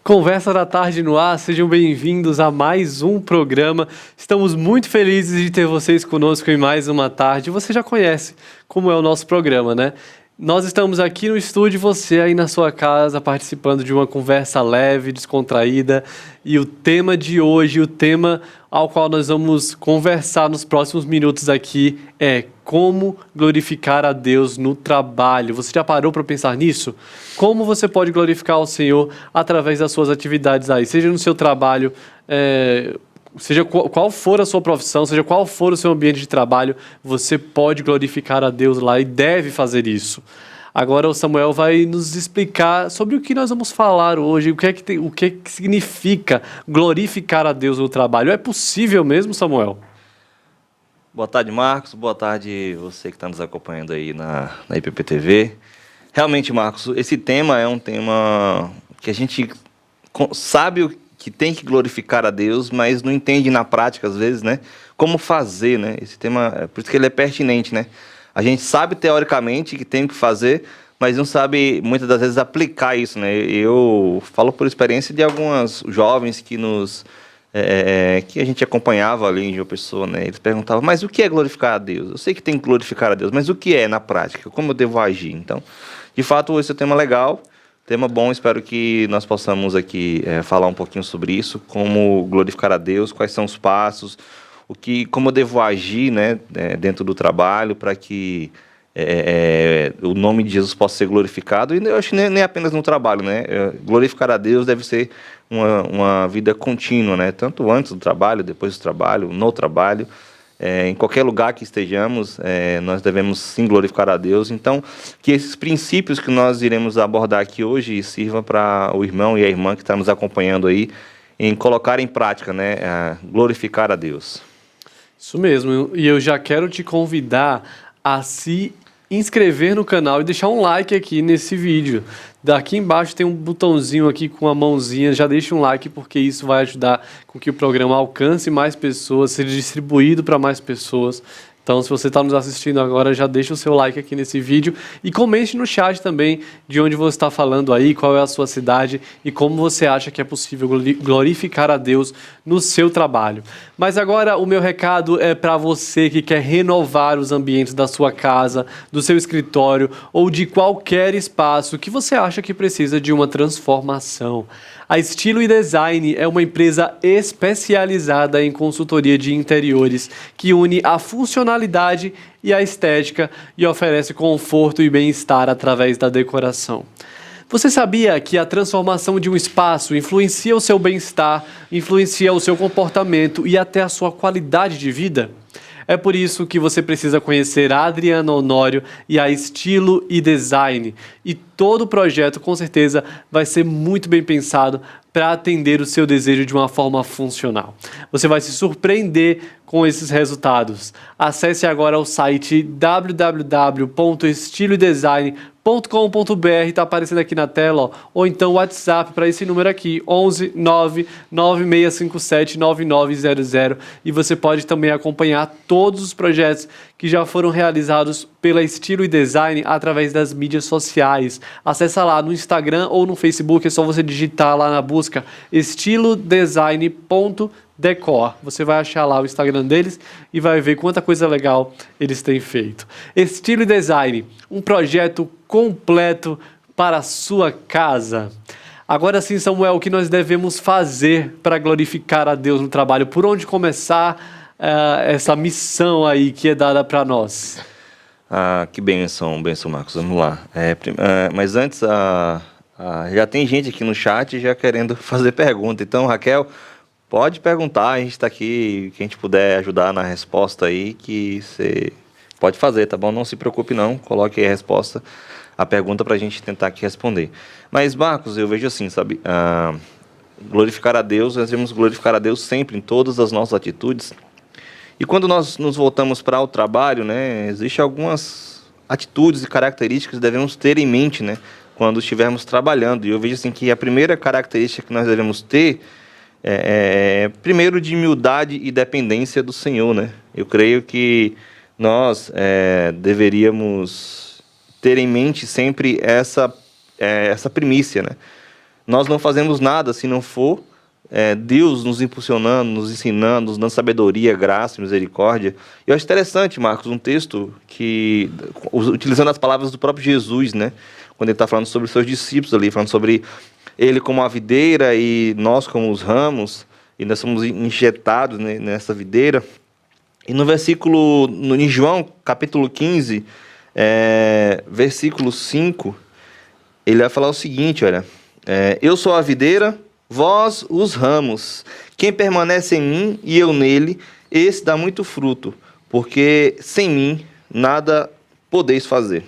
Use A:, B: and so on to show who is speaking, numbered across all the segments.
A: Conversa da Tarde no ar, sejam bem-vindos a mais um programa. Estamos muito felizes de ter vocês conosco em mais uma tarde. Você já conhece como é o nosso programa, né? Nós estamos aqui no estúdio, você aí na sua casa, participando de uma conversa leve, descontraída. E o tema de hoje, o tema ao qual nós vamos conversar nos próximos minutos aqui é como glorificar a Deus no trabalho. Você já parou para pensar nisso? Como você pode glorificar o Senhor através das suas atividades aí, seja no seu trabalho, seja qual for a sua profissão, seja qual for o seu ambiente de trabalho, você pode glorificar a Deus lá e deve fazer isso. Agora o Samuel vai nos explicar sobre o que nós vamos falar hoje, o que significa glorificar a Deus no trabalho. É possível mesmo, Samuel?
B: Boa tarde, Marcos. Boa tarde você que está nos acompanhando aí na IPPTV. Realmente, Marcos, esse tema é um tema que a gente sabe que tem que glorificar a Deus, mas não entende na prática, às vezes, né? Como fazer, né? Esse tema, por isso que ele é pertinente, né? A gente sabe teoricamente que tem que fazer, mas não sabe, muitas das vezes, aplicar isso, né? Eu falo por experiência de alguns jovens que que a gente acompanhava ali em João Pessoa, né? Eles perguntavam, mas o que é glorificar a Deus? Eu sei que tem que glorificar a Deus, mas o que é na prática? Como eu devo agir? Então, de fato, esse é um tema legal, tema bom. Espero que nós possamos aqui falar um pouquinho sobre isso, como glorificar a Deus, quais são os passos, como eu devo agir, né, dentro do trabalho para que o nome de Jesus possa ser glorificado. E eu acho que nem apenas no trabalho, né? Glorificar a Deus deve ser uma vida contínua, né? Tanto antes do trabalho, depois do trabalho, no trabalho, em qualquer lugar que estejamos, nós devemos sim glorificar a Deus. Então, que esses princípios que nós iremos abordar aqui hoje sirvam para o irmão e a irmã que está nos acompanhando aí, em colocar em prática, né? Glorificar a Deus.
A: Isso mesmo, e eu já quero te convidar a se inscrever no canal e deixar um like aqui nesse vídeo. Daqui embaixo tem um botãozinho aqui com a mãozinha, já deixa um like porque isso vai ajudar com que o programa alcance mais pessoas, seja distribuído para mais pessoas. Então, se você está nos assistindo agora, já deixa o seu like aqui nesse vídeo e comente no chat também de onde você está falando aí, qual é a sua cidade e como você acha que é possível glorificar a Deus no seu trabalho. Mas agora o meu recado é para você que quer renovar os ambientes da sua casa, do seu escritório ou de qualquer espaço que você acha que precisa de uma transformação. A Estilo e Design é uma empresa especializada em consultoria de interiores que une a funcionalidade e a estética e oferece conforto e bem-estar através da decoração. Você sabia que a transformação de um espaço influencia o seu bem-estar, influencia o seu comportamento e até a sua qualidade de vida? É por isso que você precisa conhecer a Adriana Honório e a Estilo e Design. E todo o projeto, com certeza, vai ser muito bem pensado para atender o seu desejo de uma forma funcional. Você vai se surpreender com esses resultados. Acesse agora o site www.estiloedesign.com.br, está aparecendo aqui na tela, ó, ou então o WhatsApp para esse número aqui, 11 99657 9900, e você pode também acompanhar todos os projetos que já foram realizados pela Estilo e Design através das mídias sociais. Acesse lá no Instagram ou no Facebook, é só você digitar lá na busca estilodesign.decor. Você vai achar lá o Instagram deles e vai ver quanta coisa legal eles têm feito. Estilo e Design, um projeto completo para a sua casa. Agora sim, Samuel, o que nós devemos fazer para glorificar a Deus no trabalho? Por onde começar essa missão aí que é dada para nós?
B: Que bênção, Marcos. Vamos lá. Mas antes, já tem gente aqui no chat já querendo fazer pergunta. Então, Raquel, pode perguntar, a gente está aqui, quem a gente puder ajudar na resposta aí, que você pode fazer, tá bom? Não se preocupe não, coloque aí a pergunta para a gente tentar aqui responder. Mas, Marcos, eu vejo assim, sabe, glorificar a Deus, nós devemos glorificar a Deus sempre, em todas as nossas atitudes. E quando nós nos voltamos para o trabalho, né, existem algumas atitudes e características que devemos ter em mente, né, quando estivermos trabalhando. E eu vejo assim que a primeira característica que nós devemos ter primeiro, de humildade e dependência do Senhor, né? Eu creio que nós deveríamos ter em mente sempre essa primícia, né? Nós não fazemos nada se não for Deus nos impulsionando, nos ensinando, nos dando sabedoria, graça, misericórdia. E eu acho interessante, Marcos, um texto que, utilizando as palavras do próprio Jesus, né? Quando ele está falando sobre os seus discípulos ali, falando sobre ele como a videira e nós como os ramos, e nós somos injetados, né, nessa videira. E no versículo, em João, capítulo 15, versículo 5, ele vai falar o seguinte, olha, eu sou a videira, vós os ramos. Quem permanece em mim e eu nele, esse dá muito fruto, porque sem mim nada podeis fazer.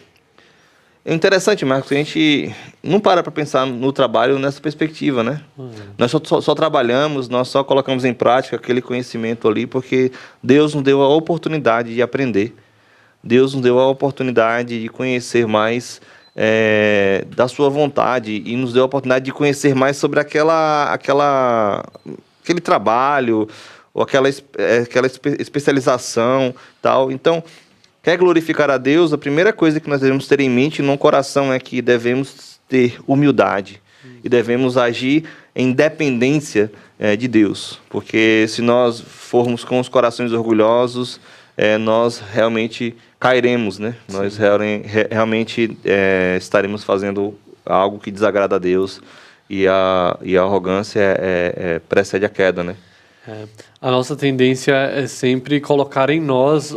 B: É interessante, Marcos, a gente não para pensar no trabalho nessa perspectiva, né? Nós só trabalhamos, nós só colocamos em prática aquele conhecimento ali, porque Deus nos deu a oportunidade de aprender. Deus nos deu a oportunidade de conhecer mais da sua vontade e nos deu a oportunidade de conhecer mais sobre aquele trabalho ou aquela especialização, tal. Então, quer glorificar a Deus, a primeira coisa que nós devemos ter em mente no coração é que devemos ter humildade e devemos agir em dependência de Deus, porque se nós formos com os corações orgulhosos, nós realmente cairemos, né? Sim. Nós realmente estaremos fazendo algo que desagrada a Deus e a arrogância precede a queda, né?
A: A nossa tendência é sempre colocar em nós,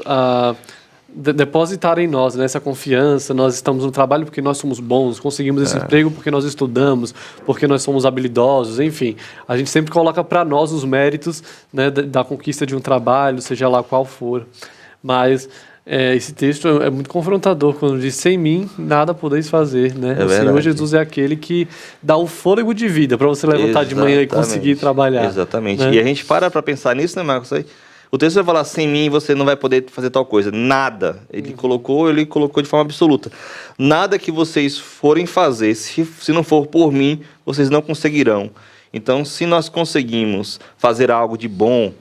A: depositar em nós, né, essa confiança. Nós estamos no trabalho porque nós somos bons, conseguimos esse emprego porque nós estudamos, porque nós somos habilidosos, enfim. A gente sempre coloca para nós os méritos, né, da conquista de um trabalho, seja lá qual for. Mas esse texto é muito confrontador quando diz: sem mim nada podeis fazer, né? O Senhor Jesus é aquele que dá o fôlego de vida para você levantar de manhã e conseguir trabalhar.
B: Exatamente.
A: Né?
B: E a gente para pensar nisso, né, Marcos? O texto vai falar: sem mim você não vai poder fazer tal coisa. Nada. Ele colocou de forma absoluta. Nada que vocês forem fazer, se não for por mim, vocês não conseguirão. Então, se nós conseguimos fazer algo de bom,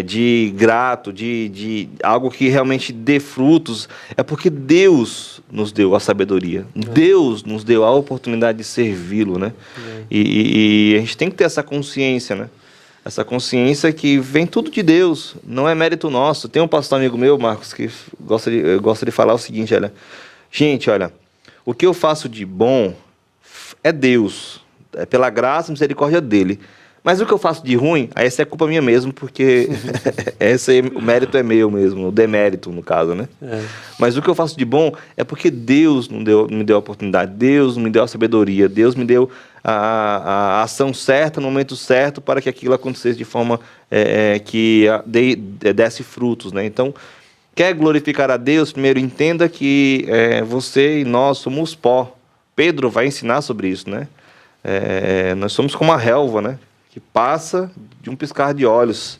B: de grato, de algo que realmente dê frutos, é porque Deus nos deu a sabedoria. Deus nos deu a oportunidade de servi-lo, né? E a gente tem que ter essa consciência, né? Essa consciência que vem tudo de Deus, não é mérito nosso. Tem um pastor amigo meu, Marcos, que gosta de falar o seguinte, olha, gente, olha, o que eu faço de bom é Deus, é pela graça e misericórdia dele. Mas o que eu faço de ruim, aí essa é culpa minha mesmo, porque o mérito é meu mesmo, o demérito, no caso, né? Mas o que eu faço de bom é porque Deus me deu a oportunidade, Deus me deu a sabedoria, Deus me deu a ação certa, no momento certo, para que aquilo acontecesse de forma que desse frutos, né? Então, quer glorificar a Deus, primeiro entenda que você e nós somos pó. Pedro vai ensinar sobre isso, né? Nós somos como a relva, né? Que passa de um piscar de olhos.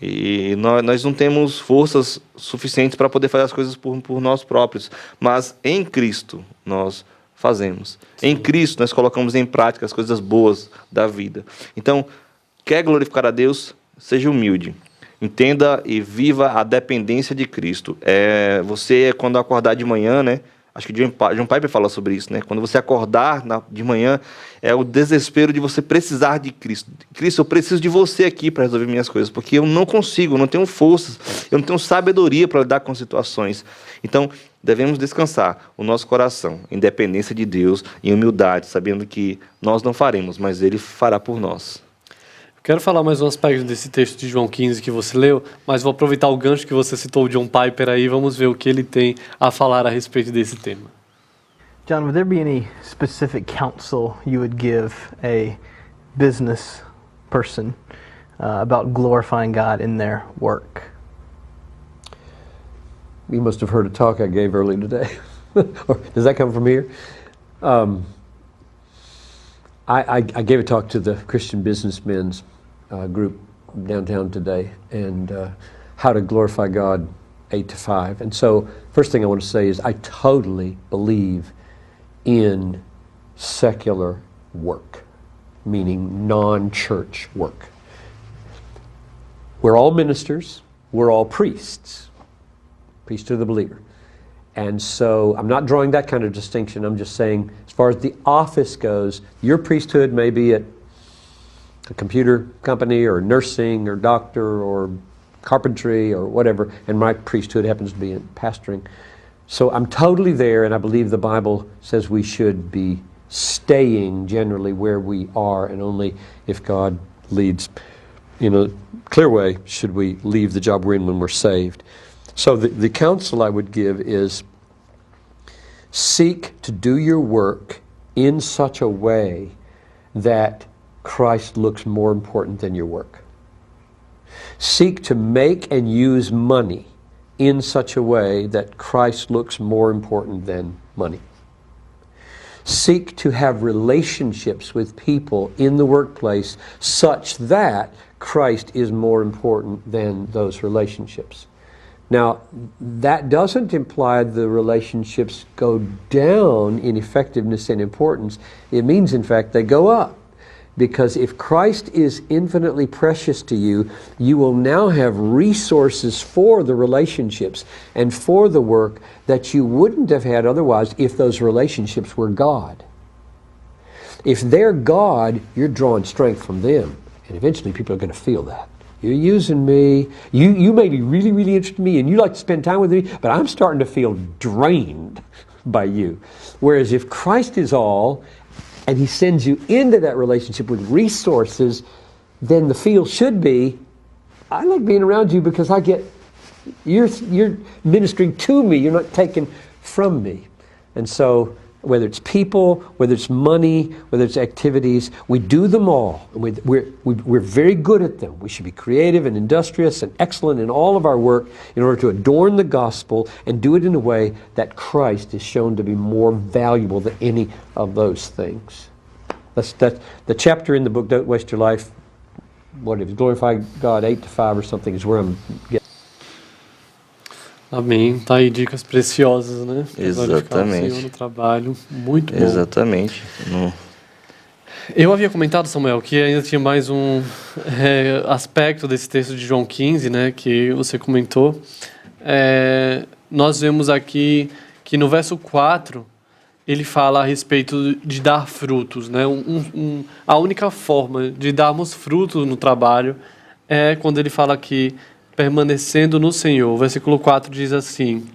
B: E nós não temos forças suficientes para poder fazer as coisas por nós próprios. Mas em Cristo nós fazemos. Sim. Em Cristo nós colocamos em prática as coisas boas da vida. Então, quer glorificar a Deus? Seja humilde. Entenda e viva a dependência de Cristo. Você, quando acordar de manhã, né? Acho que John Piper fala sobre isso, né? Quando você acordar de manhã, é o desespero de você precisar de Cristo. Cristo, eu preciso de você aqui para resolver minhas coisas, porque eu não consigo, eu não tenho forças, eu não tenho sabedoria para lidar com situações. Então, devemos descansar o nosso coração em dependência de Deus, em humildade, sabendo que nós não faremos, mas Ele fará por nós.
A: Quero falar mais um aspecto desse texto de João 15 que você leu, mas vou aproveitar o gancho que você citou, o John Piper, aí, vamos ver o que ele tem a falar a respeito desse tema.
C: John, would there be any specific counsel you would give a business person about glorifying God in their work?
D: You must have heard a talk I gave earlier today. Or does that come from here? I gave a talk to the Christian businessmen's group downtown today, and how to glorify God 8 to 5. And so, first thing I want to say is I totally believe in secular work, meaning non-church work. We're all ministers, we're all priests, priest of the believer. And so I'm not drawing that kind of distinction. I'm just saying, as far as the office goes, your priesthood may be at a computer company or nursing or doctor or carpentry or whatever, and my priesthood happens to be in pastoring. So I'm totally there, and I believe the Bible says we should be staying generally where we are, and only if God leads in a clear way should we leave the job we're in when we're saved. So the counsel I would give is seek to do your work in such a way that Christ looks more important than your work. Seek to make and use money in such a way that Christ looks more important than money. Seek to have relationships with people in the workplace such that Christ is more important than those relationships. Now, that doesn't imply the relationships go down in effectiveness and importance. It means, in fact, they go up. Because if Christ is infinitely precious to you, you will now have resources for the relationships and for the work that you wouldn't have had otherwise if those relationships were God. If they're God, you're drawing strength from them. And eventually people are going to feel that. You're using me. You may be really, really interested in me and you like to spend time with me, but I'm starting to feel drained by you. Whereas if Christ is all, and He sends you into that relationship with resources, then the feel should be, I like being around you because you're ministering to me, you're not taking from me. And so, whether it's people, whether it's money, whether it's activities, we do them all. We're very good at them. We should be creative and industrious and excellent in all of our work in order to adorn the gospel and do it in a way that Christ is shown to be more valuable than any of those things. That's the chapter in the book, Don't Waste Your Life, what if Glorify God 8-5 or something is where I'm getting.
A: Amém. Tá aí dicas preciosas, né? Pra glorificar o
B: Exatamente.
A: Senhor no trabalho. Muito bom.
B: Exatamente.
A: Eu havia comentado, Samuel, que ainda tinha mais um aspecto desse texto de João 15, né, que você comentou. Nós vemos aqui que no verso 4 ele fala a respeito de dar frutos, né? A única forma de darmos frutos no trabalho é quando ele fala aqui, permanecendo no Senhor. O versículo 4 diz assim: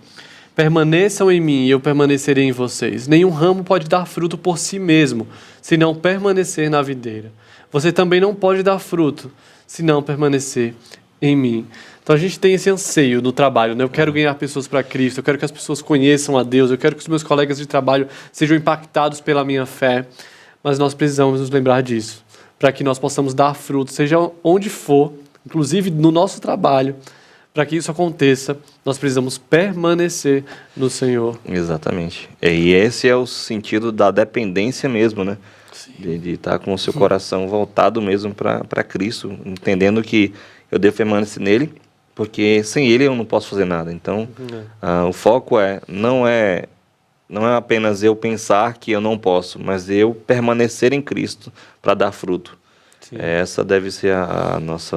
A: permaneçam em mim e eu permanecerei em vocês. Nenhum ramo pode dar fruto por si mesmo, se não permanecer na videira. Você também não pode dar fruto, se não permanecer em mim. Então a gente tem esse anseio no trabalho, né? Eu quero ganhar pessoas para Cristo, eu quero que as pessoas conheçam a Deus, eu quero que os meus colegas de trabalho sejam impactados pela minha fé, mas nós precisamos nos lembrar disso, para que nós possamos dar fruto, seja onde for, inclusive no nosso trabalho. Para que isso aconteça, nós precisamos permanecer no Senhor.
B: Exatamente. E esse é o sentido da dependência mesmo, né? De estar com o seu coração voltado mesmo para Cristo, entendendo que eu devo permanecer nele, porque sem ele eu não posso fazer nada. Então, o foco não é apenas eu pensar que eu não posso, mas eu permanecer em Cristo para dar fruto. Essa deve ser a nossa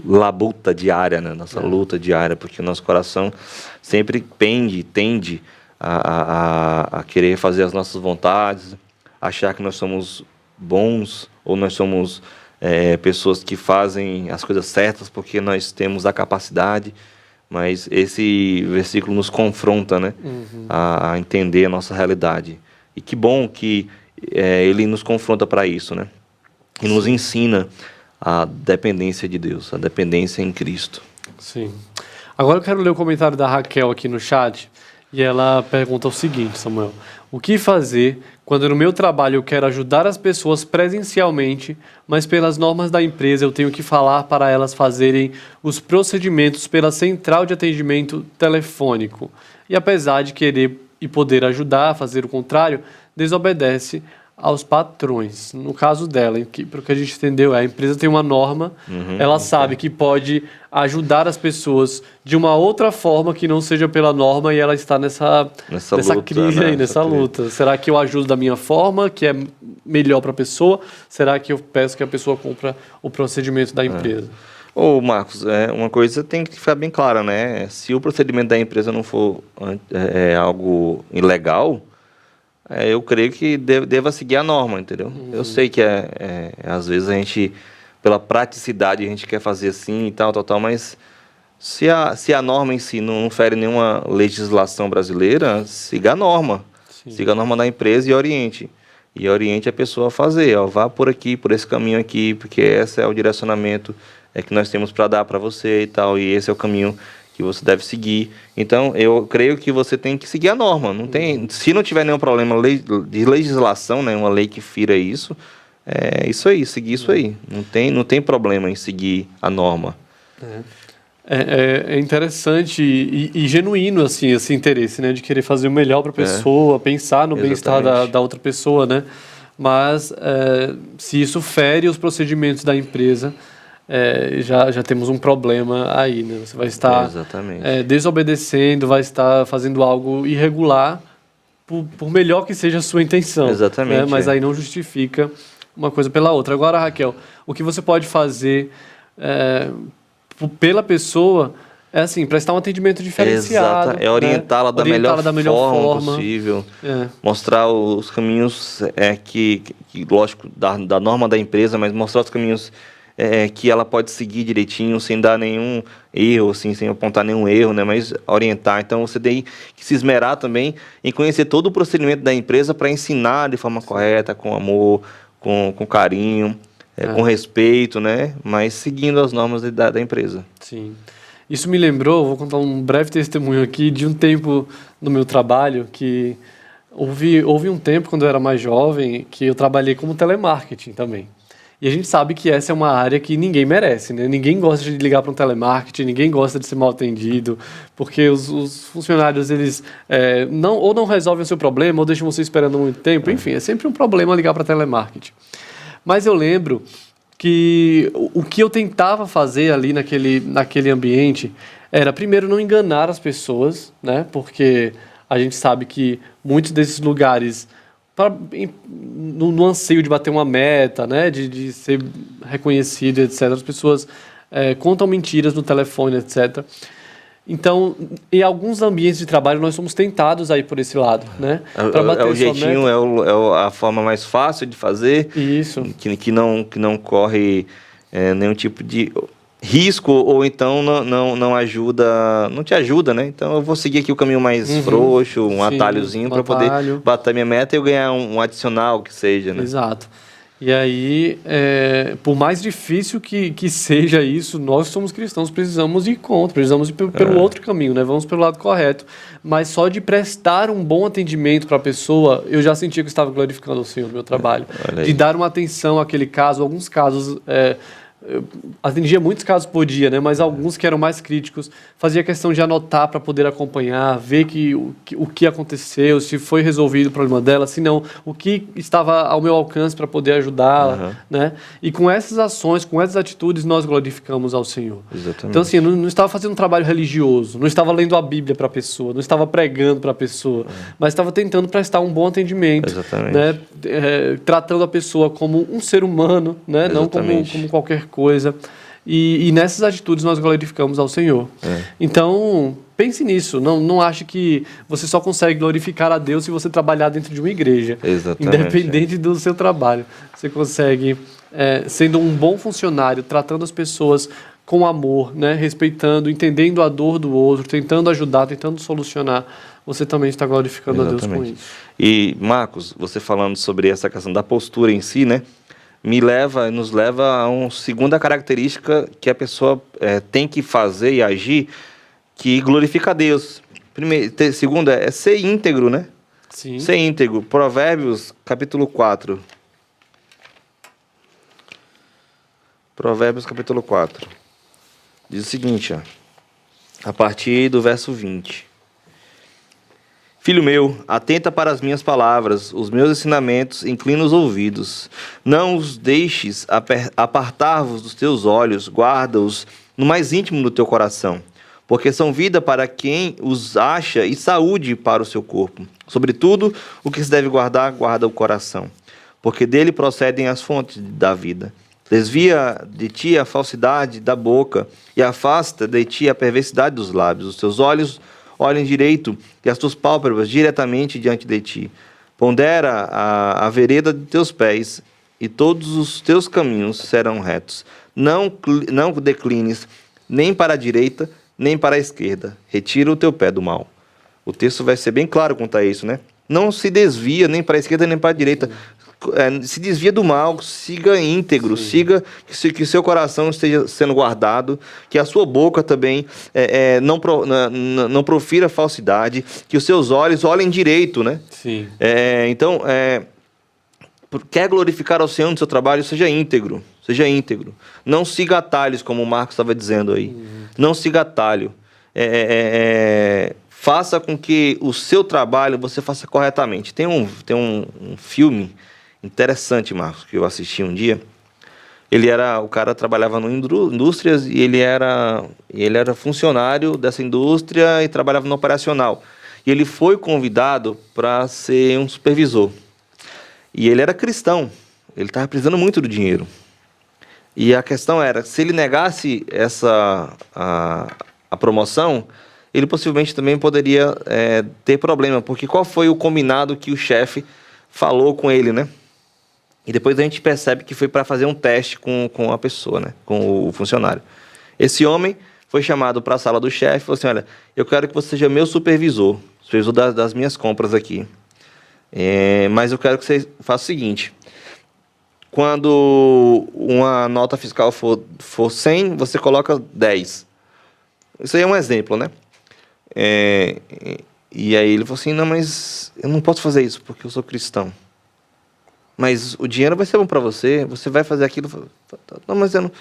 B: labuta diária, né? Nossa luta diária, porque o nosso coração sempre tende a querer fazer as nossas vontades, achar que nós somos bons ou nós somos pessoas que fazem as coisas certas porque nós temos a capacidade, mas esse versículo nos confronta, né? A entender a nossa realidade. E que bom que ele nos confronta para isso, né? E nos ensina a dependência de Deus, a dependência em Cristo.
A: Sim. Agora eu quero ler o comentário da Raquel aqui no chat, e ela pergunta o seguinte, Samuel: o que fazer quando no meu trabalho eu quero ajudar as pessoas presencialmente, mas pelas normas da empresa eu tenho que falar para elas fazerem os procedimentos pela central de atendimento telefônico, e apesar de querer e poder ajudar a fazer o contrário, desobedece aos patrões. No caso dela, para o que a gente entendeu, a empresa tem uma norma, ela sabe que pode ajudar as pessoas de uma outra forma que não seja pela norma, e ela está nessa
B: luta,
A: crise
B: né?
A: aí, nessa luta. Será que eu ajudo da minha forma, que é melhor para a pessoa? Será que eu peço que a pessoa cumpra o procedimento da empresa?
B: Ô, Marcos, uma coisa tem que ficar bem clara, né? Se o procedimento da empresa não for algo ilegal, eu creio que deva seguir a norma, entendeu? Eu sei que às vezes a gente, pela praticidade, a gente quer fazer assim e tal, mas se a norma em si não fere nenhuma legislação brasileira, siga a norma.
A: Sim.
B: Siga a norma da empresa e oriente. E oriente a pessoa a fazer, ó, vá por aqui, por esse caminho aqui, porque esse é o direcionamento que nós temos para dar para você e tal, e esse é o caminho que você deve seguir. Então, eu creio que você tem que seguir a norma. Não tem, se não tiver nenhum problema de legislação, né, uma lei que fira isso, é isso aí, seguir isso aí. Não tem problema em seguir a norma.
A: É interessante e genuíno assim esse interesse, né, de querer fazer o melhor para a pessoa, pensar no bem-estar da outra pessoa, né? Mas se isso fere os procedimentos da empresa, já temos um problema aí, né? Você vai estar desobedecendo, vai estar fazendo algo irregular, por melhor que seja a sua intenção.
B: Exatamente.
A: Né? Mas aí não justifica uma coisa pela outra. Agora, Raquel, o que você pode fazer pela pessoa é assim, prestar um atendimento diferenciado.
B: Exato. É orientá-la da melhor forma possível. Mostrar os caminhos que lógico, da norma da empresa, mas mostrar os caminhos que ela pode seguir direitinho, sem dar nenhum erro, assim, sem apontar nenhum erro, né? Mas orientar. Então, você tem que se esmerar também em conhecer todo o procedimento da empresa para ensinar de forma correta, com amor, com carinho, com respeito, né? Mas seguindo as normas da empresa.
A: Sim. Isso me lembrou, vou contar um breve testemunho aqui, de um tempo no meu trabalho que houve um tempo, quando eu era mais jovem, que eu trabalhei como telemarketing também. E a gente sabe que essa é uma área que ninguém merece, né? Ninguém gosta de ligar para um telemarketing, ninguém gosta de ser mal atendido, porque os funcionários, eles não resolvem o seu problema, ou deixam você esperando muito tempo, enfim, é sempre um problema ligar para telemarketing. Mas eu lembro que o que eu tentava fazer ali naquele ambiente era, primeiro, não enganar as pessoas, né? Porque a gente sabe que muitos desses lugares, no anseio de bater uma meta, né? De ser reconhecido, etc., as pessoas contam mentiras no telefone, etc. Então, em alguns ambientes de trabalho, nós somos tentados a ir por esse lado, né?
B: O jeitinho, a forma mais fácil de fazer.
A: Isso.
B: Que não corre nenhum tipo de risco, ou então não ajuda, não te ajuda, né? Então, eu vou seguir aqui o caminho mais frouxo, atalhozinho, para poder bater minha meta e eu ganhar um adicional, que seja, né?
A: Exato. E aí, por mais difícil que seja isso, nós somos cristãos, precisamos ir contra, precisamos ir pelo outro caminho, né? Vamos pelo lado correto. Mas só de prestar um bom atendimento para a pessoa, eu já sentia que eu estava glorificando o Senhor no meu trabalho. De dar uma atenção àquele caso, alguns casos... eu atendia muitos casos por dia, né? Mas alguns que eram mais críticos, fazia questão de anotar para poder acompanhar, ver o que aconteceu, se foi resolvido o problema dela, se não, o que estava ao meu alcance para poder ajudá-la, né? E com essas ações, com essas atitudes, nós glorificamos ao Senhor.
B: Exatamente.
A: Então, assim, eu não estava fazendo um trabalho religioso, não estava lendo a Bíblia para a pessoa, não estava pregando para a pessoa, mas estava tentando prestar um bom atendimento, né? Tratando a pessoa como um ser humano, né? Não como qualquer coisa. E nessas atitudes nós glorificamos ao Senhor. Então, pense nisso. Não ache que você só consegue glorificar a Deus se você trabalhar dentro de uma igreja.
B: Exatamente.
A: Independente do seu trabalho. Você consegue, sendo um bom funcionário, tratando as pessoas com amor, né? Respeitando, entendendo a dor do outro, tentando ajudar, tentando solucionar, você também está glorificando a Deus com isso.
B: E, Marcos, você falando sobre essa questão da postura em si, né? Nos leva a uma segunda característica que a pessoa tem que fazer e agir, que glorifica a Deus. Segunda é ser íntegro, né?
A: Sim.
B: Ser íntegro. Provérbios, capítulo 4. Provérbios, capítulo 4. Diz o seguinte, ó, a partir do verso 20. Filho meu, atenta para as minhas palavras, os meus ensinamentos, inclina os ouvidos. Não os deixes apartar-vos dos teus olhos, guarda-os no mais íntimo do teu coração, porque são vida para quem os acha e saúde para o seu corpo. Sobretudo, o que se deve guardar, guarda o coração, porque dele procedem as fontes da vida. Desvia de ti a falsidade da boca e afasta de ti a perversidade dos lábios. Os teus olhos olhem direito e as tuas pálpebras diretamente diante de ti. Pondera a vereda de teus pés e todos os teus caminhos serão retos. Não declines nem para a direita, nem para a esquerda. Retira o teu pé do mal. O texto vai ser bem claro quanto a isso, né? Não se desvia nem para a esquerda, nem para a direita. Se desvia do mal, siga íntegro, siga que seu coração esteja sendo guardado, que a sua boca também não profira falsidade, que os seus olhos olhem direito, né?
A: Sim.
B: Então, quer glorificar ao Senhor no seu trabalho, seja íntegro. Seja íntegro. Não siga atalhos, como o Marcos estava dizendo aí. Não siga atalho. Faça com que o seu trabalho você faça corretamente. Tem um filme interessante, Marcos, que eu assisti um dia. O cara trabalhava em indústrias e ele era funcionário dessa indústria e trabalhava no operacional. E ele foi convidado para ser um supervisor. E ele era cristão. Ele estava precisando muito do dinheiro. E a questão era, se ele negasse a promoção, ele possivelmente também poderia ter problema, porque qual foi o combinado que o chefe falou com ele, né? E depois a gente percebe que foi para fazer um teste com a pessoa, né? Com o funcionário. Esse homem foi chamado para a sala do chefe e falou assim, olha, eu quero que você seja meu supervisor das minhas compras aqui. Mas eu quero que você faça o seguinte, quando uma nota fiscal for 100, você coloca 10. Isso aí é um exemplo, né? E aí ele falou assim, não, mas eu não posso fazer isso porque eu sou cristão. Mas o dinheiro vai ser bom para você, você vai fazer aquilo. Não, mas eu não...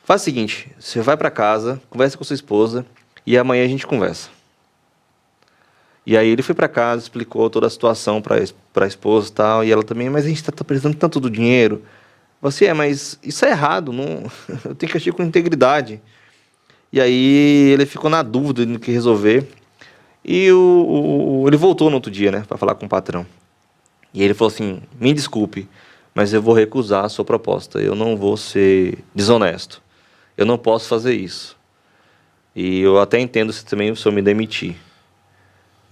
B: Faz o seguinte, você vai para casa, conversa com sua esposa e amanhã a gente conversa. E aí ele foi para casa, explicou toda a situação para a esposa e tal, e ela também, mas a gente está precisando tanto do dinheiro. Você mas isso é errado, não... eu tenho que agir com integridade. E aí ele ficou na dúvida do que resolver. E ele voltou no outro dia, né, para falar com o patrão. E ele falou assim, me desculpe, mas eu vou recusar a sua proposta. Eu não vou ser desonesto. Eu não posso fazer isso. E eu até entendo se também o senhor me demitir.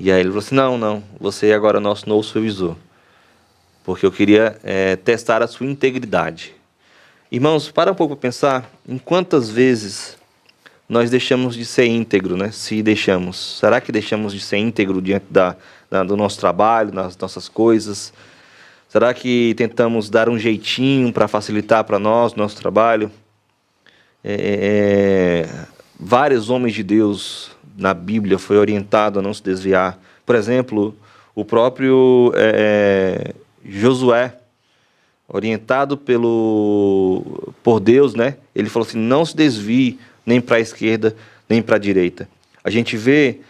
B: E aí ele falou assim, não, você é agora nosso novo supervisor. Porque eu queria testar a sua integridade. Irmãos, para um pouco para pensar em quantas vezes nós deixamos de ser íntegro, né? Se deixamos. Será que deixamos de ser íntegro diante do nosso trabalho, nas nossas coisas? Será que tentamos dar um jeitinho para facilitar para nós, nosso trabalho? Vários homens de Deus na Bíblia foi orientado a não se desviar. Por exemplo, o próprio Josué, orientado por Deus, né? Ele falou assim, não se desvie nem para a esquerda, nem para a direita. A gente vê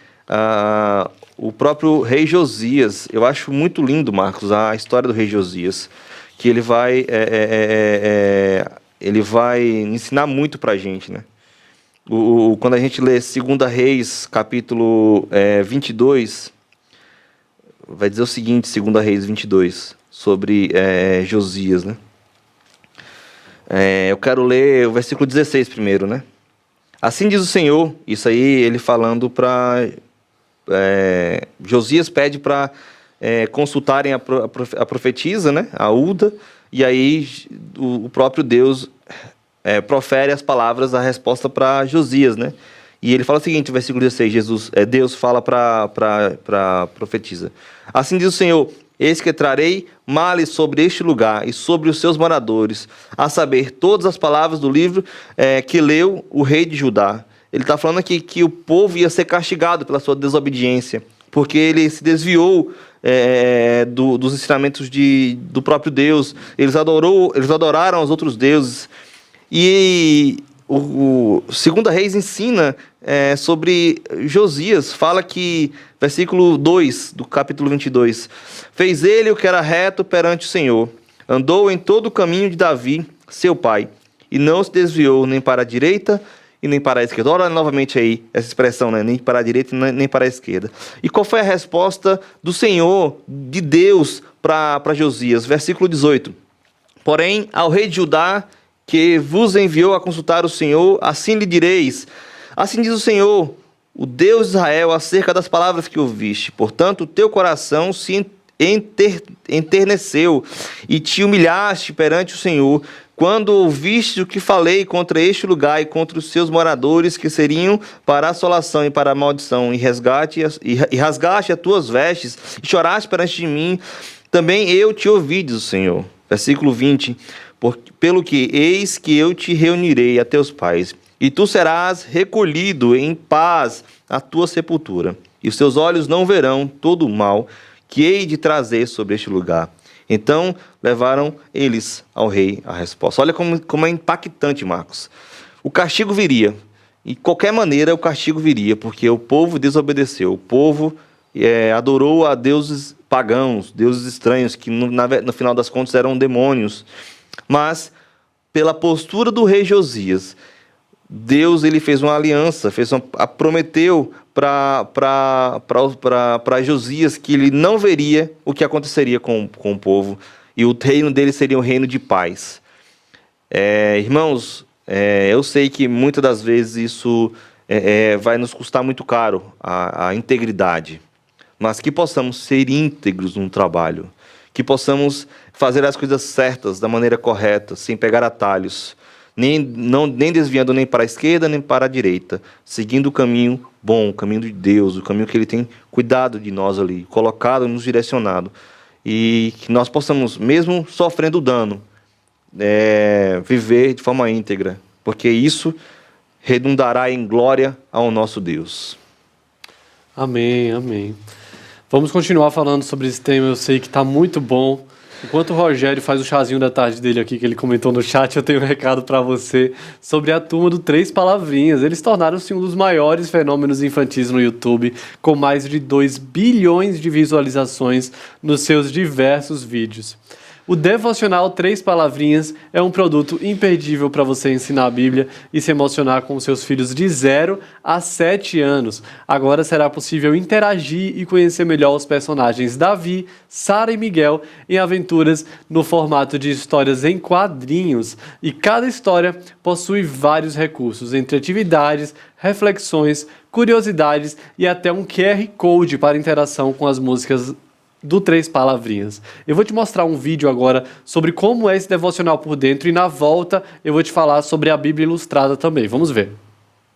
B: o próprio rei Josias. Eu acho muito lindo, Marcos, a história do rei Josias, que ele vai ensinar muito para a gente, né? Quando a gente lê 2 Reis, capítulo 22, vai dizer o seguinte, 2 Reis 22, sobre Josias, né? Eu quero ler o versículo 16 primeiro, né? Assim diz o Senhor, isso aí ele falando para... Josias pede para consultarem a profetisa, né? A Ulda, e aí o próprio Deus profere as palavras, a resposta para Josias, né? E ele fala o seguinte, versículo 16, Deus fala para a profetisa. Assim diz o Senhor, eis que trarei males sobre este lugar e sobre os seus moradores, a saber, todas as palavras do livro que leu o rei de Judá. Ele está falando aqui que o povo ia ser castigado pela sua desobediência, porque ele se desviou dos ensinamentos do próprio Deus. Eles adoraram os outros deuses. E o 2 Reis ensina sobre Josias, fala que, versículo 2 do capítulo 22, fez ele o que era reto perante o Senhor, andou em todo o caminho de Davi, seu pai, e não se desviou nem para a direita e nem para a esquerda. Olha novamente aí essa expressão, né? Nem para a direita nem para a esquerda. E qual foi a resposta do Senhor, de Deus, para Josias? Versículo 18. Porém, ao rei de Judá que vos enviou a consultar o Senhor, assim lhe direis: assim diz o Senhor, o Deus de Israel, acerca das palavras que ouviste. Portanto, o teu coração se enterneceu e te humilhaste perante o Senhor, quando ouviste o que falei contra este lugar e contra os seus moradores, que seriam para a assolação e para a maldição, e rasgaste as tuas vestes, e choraste perante de mim, também eu te ouvi, diz o Senhor. Versículo 20, pelo que eis que eu te reunirei a teus pais, e tu serás recolhido em paz à tua sepultura, e os teus olhos não verão todo o mal que hei de trazer sobre este lugar. Então levaram eles ao rei a resposta. Olha como é impactante, Marcos. O castigo viria. De qualquer maneira, o castigo viria, porque o povo desobedeceu. O povo adorou a deuses pagãos, deuses estranhos, que no final das contas eram demônios. Mas, pela postura do rei Josias, Deus ele fez uma aliança, prometeu para Josias que ele não veria o que aconteceria com o povo, e o reino dele seria um reino de paz. Irmãos, eu sei que muitas das vezes isso vai nos custar muito caro, a integridade, mas que possamos ser íntegros no trabalho, que possamos fazer as coisas certas, da maneira correta, sem pegar atalhos, nem desviando nem para a esquerda nem para a direita, seguindo o caminho bom, o caminho de Deus, o caminho que Ele tem cuidado de nós ali, colocado, nos direcionado, e que nós possamos, mesmo sofrendo dano, viver de forma íntegra, porque isso redundará em glória ao nosso Deus.
A: Amém, amém. Vamos continuar falando sobre esse tema, eu sei que está muito bom. Enquanto o Rogério faz o chazinho da tarde dele aqui, que ele comentou no chat, eu tenho um recado para você sobre a turma do Três Palavrinhas. Eles tornaram-se um dos maiores fenômenos infantis no YouTube, com mais de 2 bilhões de visualizações nos seus diversos vídeos. O devocional Três Palavrinhas é um produto imperdível para você ensinar a Bíblia e se emocionar com seus filhos de 0 a 7 anos. Agora será possível interagir e conhecer melhor os personagens Davi, Sara e Miguel em aventuras no formato de histórias em quadrinhos. E cada história possui vários recursos, entre atividades, reflexões, curiosidades e até um QR Code para interação com as músicas do Três Palavrinhas. Eu vou te mostrar um vídeo agora sobre como é esse devocional por dentro e na volta eu vou te falar sobre a Bíblia Ilustrada também. Vamos ver.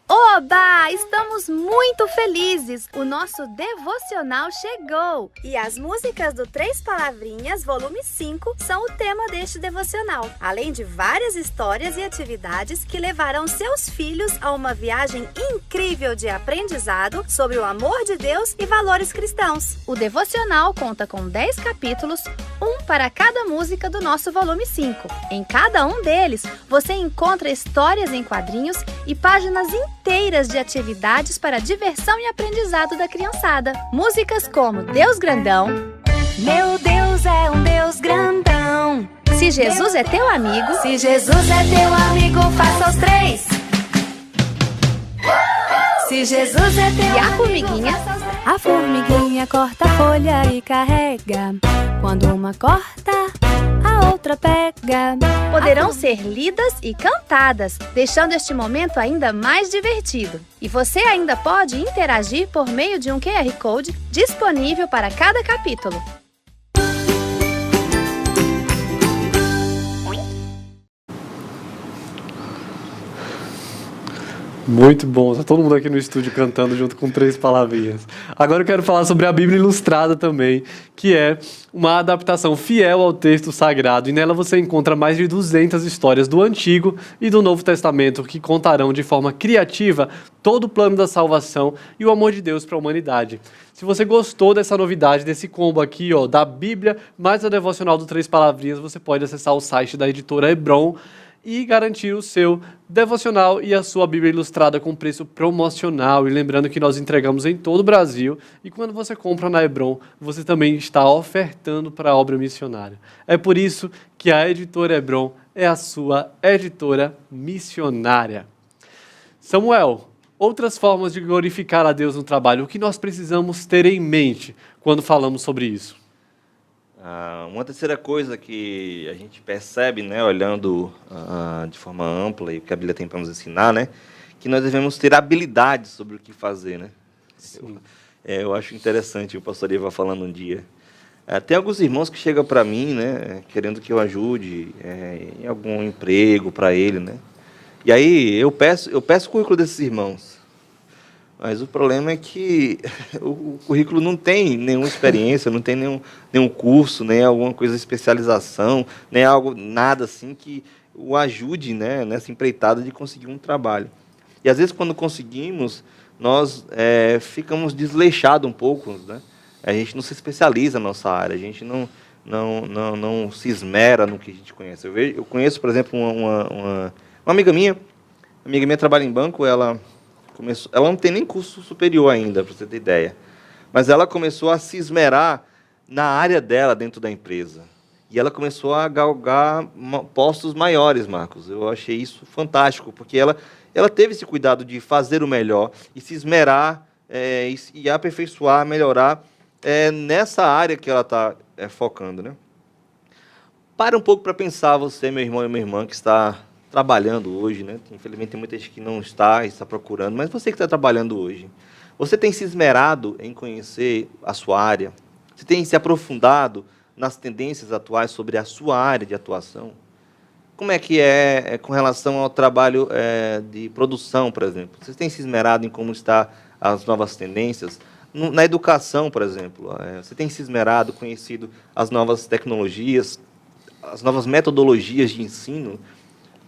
E: Oba! Estamos muito felizes! O nosso devocional chegou! E as músicas do Três Palavrinhas, volume 5, são o tema deste devocional, além de várias histórias e atividades que levarão seus filhos a uma viagem incrível de aprendizado sobre o amor de Deus e valores cristãos. O devocional conta com 10 capítulos, um para cada música do nosso volume 5. Em cada um deles, você encontra histórias em quadrinhos e páginas inteiras de atividades para diversão e aprendizado da criançada. Músicas como Deus Grandão,
F: Meu Deus é um Deus grandão.
E: Se Jesus é teu amigo,
F: Se Jesus é teu amigo, faça os 3. Se Jesus é teu
E: e a
F: amigo,
E: formiguinha.
F: faça os 3. A formiguinha corta a folha e carrega. Quando uma corta, a outra pega.
E: Poderão ser lidas e cantadas, deixando este momento ainda mais divertido. E você ainda pode interagir por meio de um QR Code disponível para cada capítulo.
A: Muito bom, tá todo mundo aqui no estúdio cantando junto com Três Palavrinhas. Agora eu quero falar sobre a Bíblia Ilustrada também, que é uma adaptação fiel ao texto sagrado, e nela você encontra mais de 200 histórias do Antigo e do Novo Testamento que contarão de forma criativa todo o plano da salvação e o amor de Deus para a humanidade. Se você gostou dessa novidade, desse combo aqui, ó, da Bíblia mais a devocional do Três Palavrinhas, você pode acessar o site da editora Hebron e garantir o seu devocional e a sua Bíblia Ilustrada com preço promocional. E lembrando que nós entregamos em todo o Brasil, e quando você compra na Hebron, você também está ofertando para a obra missionária. É por isso que a editora Hebron é a sua editora missionária. Samuel, outras formas de glorificar a Deus no trabalho, o que nós precisamos ter em mente quando falamos sobre isso?
B: Uma terceira coisa que a gente percebe, né, olhando de forma ampla e o que a Bíblia tem para nos ensinar, né, que nós devemos ter habilidade sobre o que fazer, né? Eu acho interessante o pastor Eva falando um dia. Tem alguns irmãos que chegam para mim, né, querendo que eu ajude em algum emprego para ele, né? E aí eu peço o currículo desses irmãos. Mas o problema é que o currículo não tem nenhuma experiência, não tem nenhum curso, nem alguma coisa de especialização, nem nada assim que o ajude, né, nessa empreitada de conseguir um trabalho. E às vezes quando conseguimos, nós ficamos desleixados um pouco, né? A gente não se especializa na nossa área, a gente não se esmera no que a gente conhece. Eu conheço, por exemplo, uma amiga minha trabalha em banco, ela não tem nem curso superior ainda, para você ter ideia. Mas ela começou a se esmerar na área dela dentro da empresa. E ela começou a galgar postos maiores, Marcos. Eu achei isso fantástico, porque ela teve esse cuidado de fazer o melhor e se esmerar e aperfeiçoar, melhorar nessa área que ela está focando, né? Para um pouco para pensar, você, meu irmão e minha irmã, que está trabalhando hoje, né? Infelizmente tem muita gente que não está procurando, mas você que está trabalhando hoje, você tem se esmerado em conhecer a sua área? Você tem se aprofundado nas tendências atuais sobre a sua área de atuação? Como é que é com relação ao trabalho de produção, por exemplo? Você tem se esmerado em como está as novas tendências? Na educação, por exemplo, você tem se esmerado, conhecido as novas tecnologias, as novas metodologias de ensino,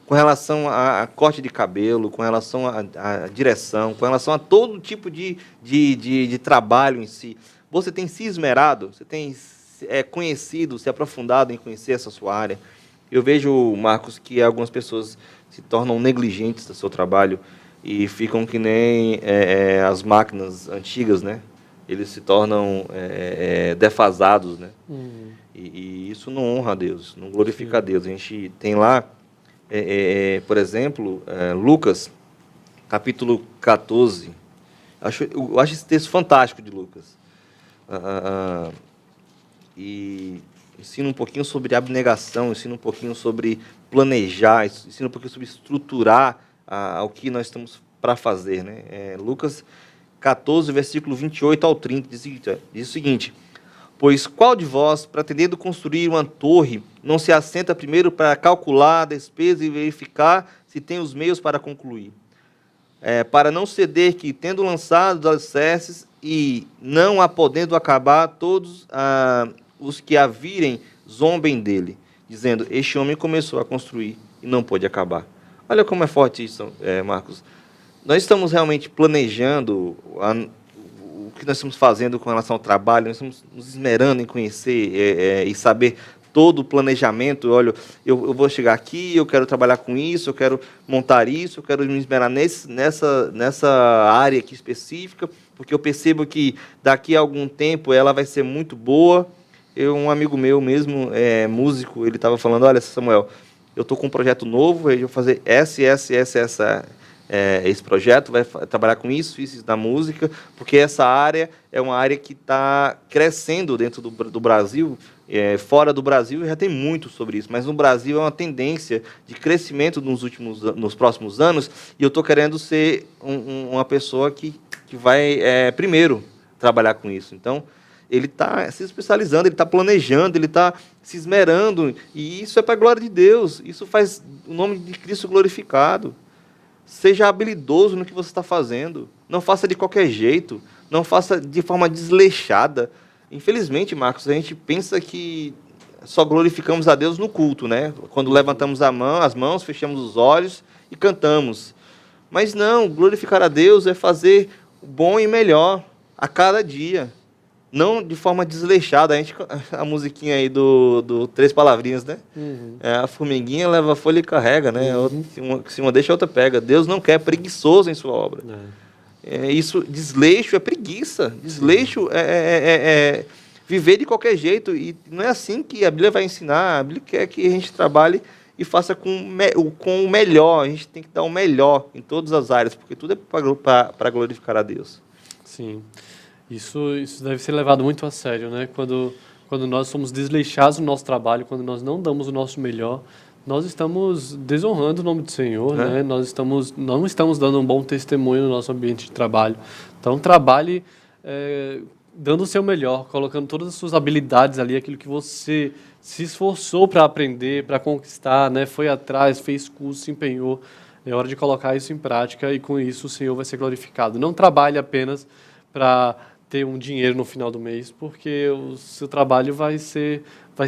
B: com relação a corte de cabelo, com relação à direção, com relação a todo tipo de trabalho em si. Você tem se esmerado, você tem conhecido, se aprofundado em conhecer essa sua área. Eu vejo, Marcos, que algumas pessoas se tornam negligentes do seu trabalho e ficam que nem as máquinas antigas, né? Eles se tornam defasados, né? E isso não honra a Deus, não glorifica a Deus. A gente tem lá, por exemplo, Lucas, capítulo 14. Eu acho esse texto fantástico de Lucas. E ensina um pouquinho sobre abnegação, ensina um pouquinho sobre planejar, ensina um pouquinho sobre estruturar o que nós estamos para fazer, né? Lucas 14, versículo 28 ao 30, diz o seguinte: pois qual de vós, pretendendo construir uma torre, não se assenta primeiro para calcular a despesa e verificar se tem os meios para concluir? Para não ceder que, tendo lançado os alicerces e não a podendo acabar, todos os que a virem zombem dele, dizendo, este homem começou a construir e não pôde acabar. Olha como é forte isso, Marcos. Nós estamos realmente planejando o que nós estamos fazendo com relação ao trabalho, nós estamos nos esmerando em conhecer e saber todo o planejamento. Olha, eu vou chegar aqui, eu quero trabalhar com isso, eu quero montar isso, eu quero me esmerar nessa área aqui específica, porque eu percebo que daqui a algum tempo ela vai ser muito boa. Um amigo meu mesmo, músico, ele estava falando, olha, Samuel, eu estou com um projeto novo, eu vou fazer esse projeto, vai trabalhar com isso da música, porque essa área é uma área que está crescendo dentro do Brasil. Fora do Brasil já tem muito sobre isso, mas no Brasil é uma tendência de crescimento nos próximos anos, e eu estou querendo ser uma pessoa que vai primeiro trabalhar com isso. Então, ele está se especializando, ele está planejando, ele está se esmerando, e isso é para a glória de Deus, isso faz o nome de Cristo glorificado. Seja habilidoso no que você está fazendo, não faça de qualquer jeito, não faça de forma desleixada. Infelizmente, Marcos, a gente pensa que só glorificamos a Deus no culto, né? Quando levantamos as mãos, fechamos os olhos e cantamos. Mas não, glorificar a Deus é fazer o bom e melhor a cada dia. Não de forma desleixada. A musiquinha aí do Três Palavrinhas, né? Uhum. A formiguinha leva a folha e carrega, né? Uhum. Se uma deixa, a outra pega. Deus não quer preguiçoso em sua obra. Desleixo é preguiça. Desleixo é viver de qualquer jeito. E não é assim que a Bíblia vai ensinar. A Bíblia quer que a gente trabalhe e faça com o melhor. A gente tem que dar o melhor em todas as áreas, porque tudo é para glorificar a Deus.
A: Sim. Isso deve ser levado muito a sério, né? Quando quando nós somos desleixados no nosso trabalho, quando nós não damos o nosso melhor, nós estamos desonrando o nome do Senhor, né? Nós não estamos dando um bom testemunho no nosso ambiente de trabalho. Então, trabalhe dando o seu melhor, colocando todas as suas habilidades ali, aquilo que você se esforçou para aprender, para conquistar, né? Foi atrás, fez curso, se empenhou. É hora de colocar isso em prática e com isso o Senhor vai ser glorificado. Não trabalhe apenas para ter um dinheiro no final do mês, porque o seu trabalho vai se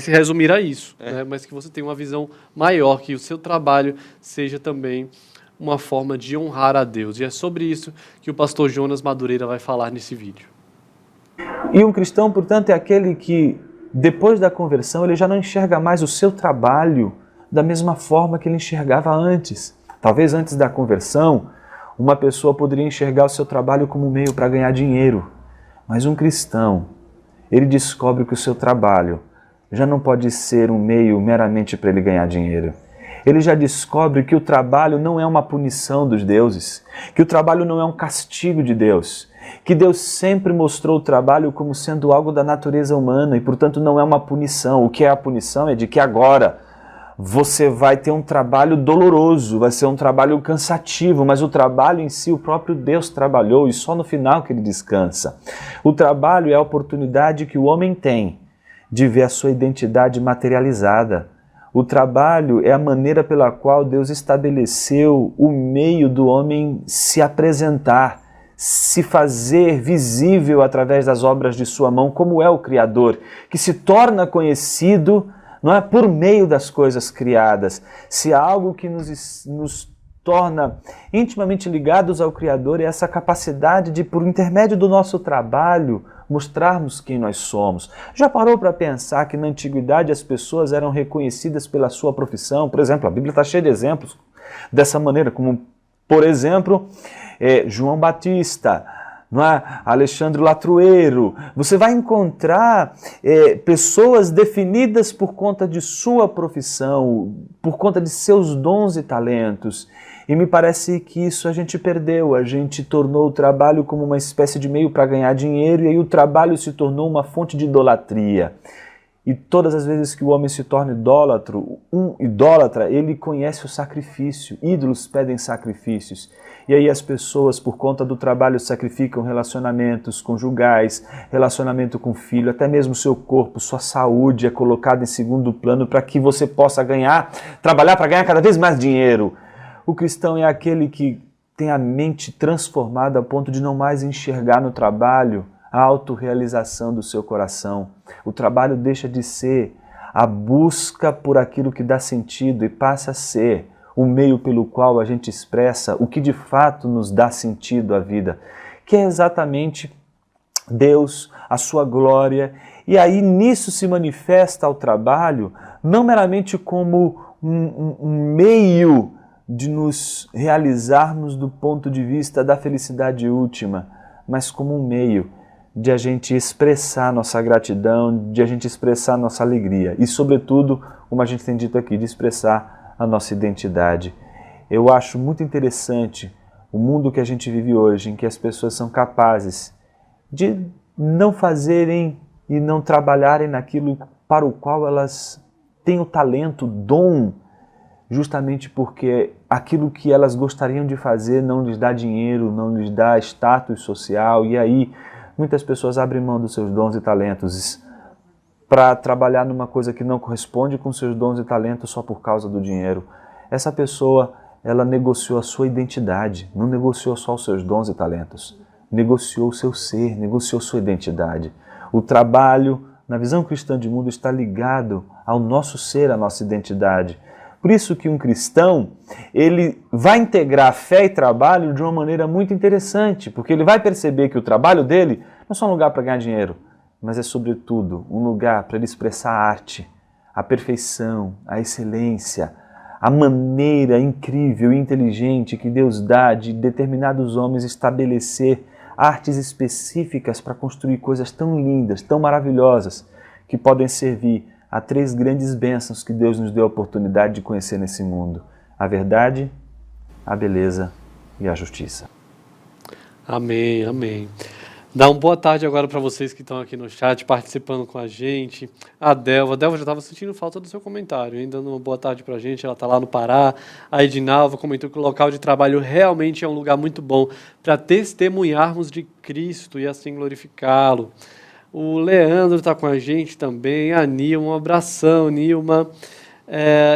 A: resumir a isso, né? Mas que você tenha uma visão maior, que o seu trabalho seja também uma forma de honrar a Deus. E é sobre isso que o pastor Jonas Madureira vai falar nesse vídeo.
G: E um cristão, portanto, é aquele que, depois da conversão, ele já não enxerga mais o seu trabalho da mesma forma que ele enxergava antes. Talvez antes da conversão, uma pessoa poderia enxergar o seu trabalho como um meio para ganhar dinheiro. Mas um cristão, ele descobre que o seu trabalho já não pode ser um meio meramente para ele ganhar dinheiro. Ele já descobre que o trabalho não é uma punição dos deuses, que o trabalho não é um castigo de Deus, que Deus sempre mostrou o trabalho como sendo algo da natureza humana e, portanto, não é uma punição. O que é a punição é de que agora você vai ter um trabalho doloroso, vai ser um trabalho cansativo, mas o trabalho em si, o próprio Deus trabalhou e só no final que ele descansa. O trabalho é a oportunidade que o homem tem de ver a sua identidade materializada. O trabalho é a maneira pela qual Deus estabeleceu o meio do homem se apresentar, se fazer visível através das obras de sua mão, como é o Criador, que se torna conhecido, não é, por meio das coisas criadas. Se há algo que nos torna intimamente ligados ao Criador, é essa capacidade de, por intermédio do nosso trabalho, mostrarmos quem nós somos. Já parou para pensar que na antiguidade as pessoas eram reconhecidas pela sua profissão? Por exemplo, a Bíblia está cheia de exemplos dessa maneira, como, por exemplo, João Batista, não é? Alexandre Latrueiro. Você vai encontrar pessoas definidas por conta de sua profissão, por conta de seus dons e talentos. E me parece que isso a gente perdeu. A gente tornou o trabalho como uma espécie de meio para ganhar dinheiro e aí o trabalho se tornou uma fonte de idolatria. E todas as vezes que o homem se torna idólatra, ele conhece o sacrifício. Ídolos pedem sacrifícios. E aí as pessoas, por conta do trabalho, sacrificam relacionamentos conjugais, relacionamento com o filho, até mesmo seu corpo, sua saúde é colocada em segundo plano para que você possa trabalhar para ganhar cada vez mais dinheiro. O cristão é aquele que tem a mente transformada a ponto de não mais enxergar no trabalho a autorrealização do seu coração. O trabalho deixa de ser a busca por aquilo que dá sentido e passa a ser o meio pelo qual a gente expressa o que de fato nos dá sentido à vida, que é exatamente Deus, a sua glória. E aí nisso se manifesta o trabalho, não meramente como um meio de nos realizarmos do ponto de vista da felicidade última, mas como um meio de a gente expressar nossa gratidão, de a gente expressar nossa alegria e, sobretudo, como a gente tem dito aqui, de expressar a nossa identidade. Eu acho muito interessante o mundo que a gente vive hoje, em que as pessoas são capazes de não fazerem e não trabalharem naquilo para o qual elas têm o talento, o dom, justamente porque aquilo que elas gostariam de fazer não lhes dá dinheiro, não lhes dá status social, e aí muitas pessoas abrem mão dos seus dons e talentos para trabalhar numa coisa que não corresponde com seus dons e talentos só por causa do dinheiro. Essa pessoa, ela negociou a sua identidade, não negociou só os seus dons e talentos, negociou o seu ser, negociou sua identidade. O trabalho, na visão cristã de mundo, está ligado ao nosso ser, à nossa identidade. Por isso que um cristão, ele vai integrar fé e trabalho de uma maneira muito interessante, porque ele vai perceber que o trabalho dele não é só um lugar para ganhar dinheiro, mas é, sobretudo, um lugar para ele expressar a arte, a perfeição, a excelência, a maneira incrível e inteligente que Deus dá de determinados homens estabelecer artes específicas para construir coisas tão lindas, tão maravilhosas, que podem servir a 3 grandes bênçãos que Deus nos deu a oportunidade de conhecer nesse mundo: a verdade, a beleza e a justiça.
A: Amém, amém. Dá uma boa tarde agora para vocês que estão aqui no chat, participando com a gente. A Delva já estava sentindo falta do seu comentário, hein? Dando uma boa tarde para a gente, ela está lá no Pará. A Edinalva comentou que o local de trabalho realmente é um lugar muito bom para testemunharmos de Cristo e assim glorificá-lo. O Leandro está com a gente também, a Nilma, um abração, Nilma.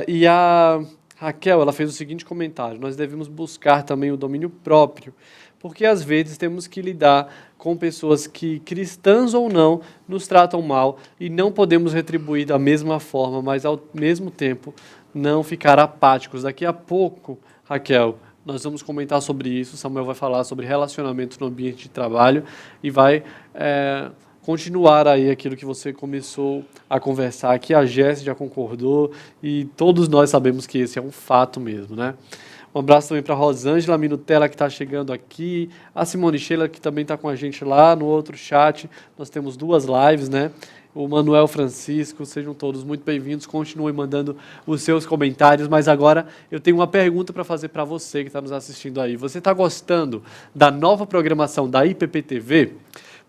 A: E a Raquel, ela fez o seguinte comentário: nós devemos buscar também o domínio próprio, porque às vezes temos que lidar com pessoas que, cristãs ou não, nos tratam mal e não podemos retribuir da mesma forma, mas ao mesmo tempo não ficar apáticos. Daqui a pouco, Raquel, nós vamos comentar sobre isso. Samuel vai falar sobre relacionamentos no ambiente de trabalho e vai continuar aí aquilo que você começou a conversar aqui. A Jéssica já concordou e todos nós sabemos que esse é um fato mesmo, né? Um abraço também para a Rosângela Minutella, que está chegando aqui. A Simone Sheila, que também está com a gente lá no outro chat. Nós temos 2 lives, né? O Manuel Francisco, sejam todos muito bem-vindos. Continuem mandando os seus comentários. Mas agora eu tenho uma pergunta para fazer para você que está nos assistindo aí. Você está gostando da nova programação da IPPTV?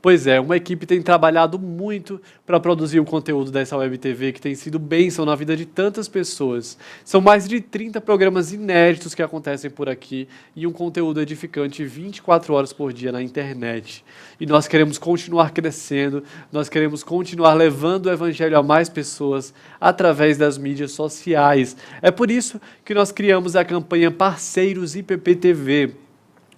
A: Pois é, uma equipe tem trabalhado muito para produzir o conteúdo dessa Web TV, que tem sido bênção na vida de tantas pessoas. São mais de 30 programas inéditos que acontecem por aqui e um conteúdo edificante 24 horas por dia na internet. E nós queremos continuar crescendo, nós queremos continuar levando o Evangelho a mais pessoas através das mídias sociais. É por isso que nós criamos a campanha Parceiros IPPTV,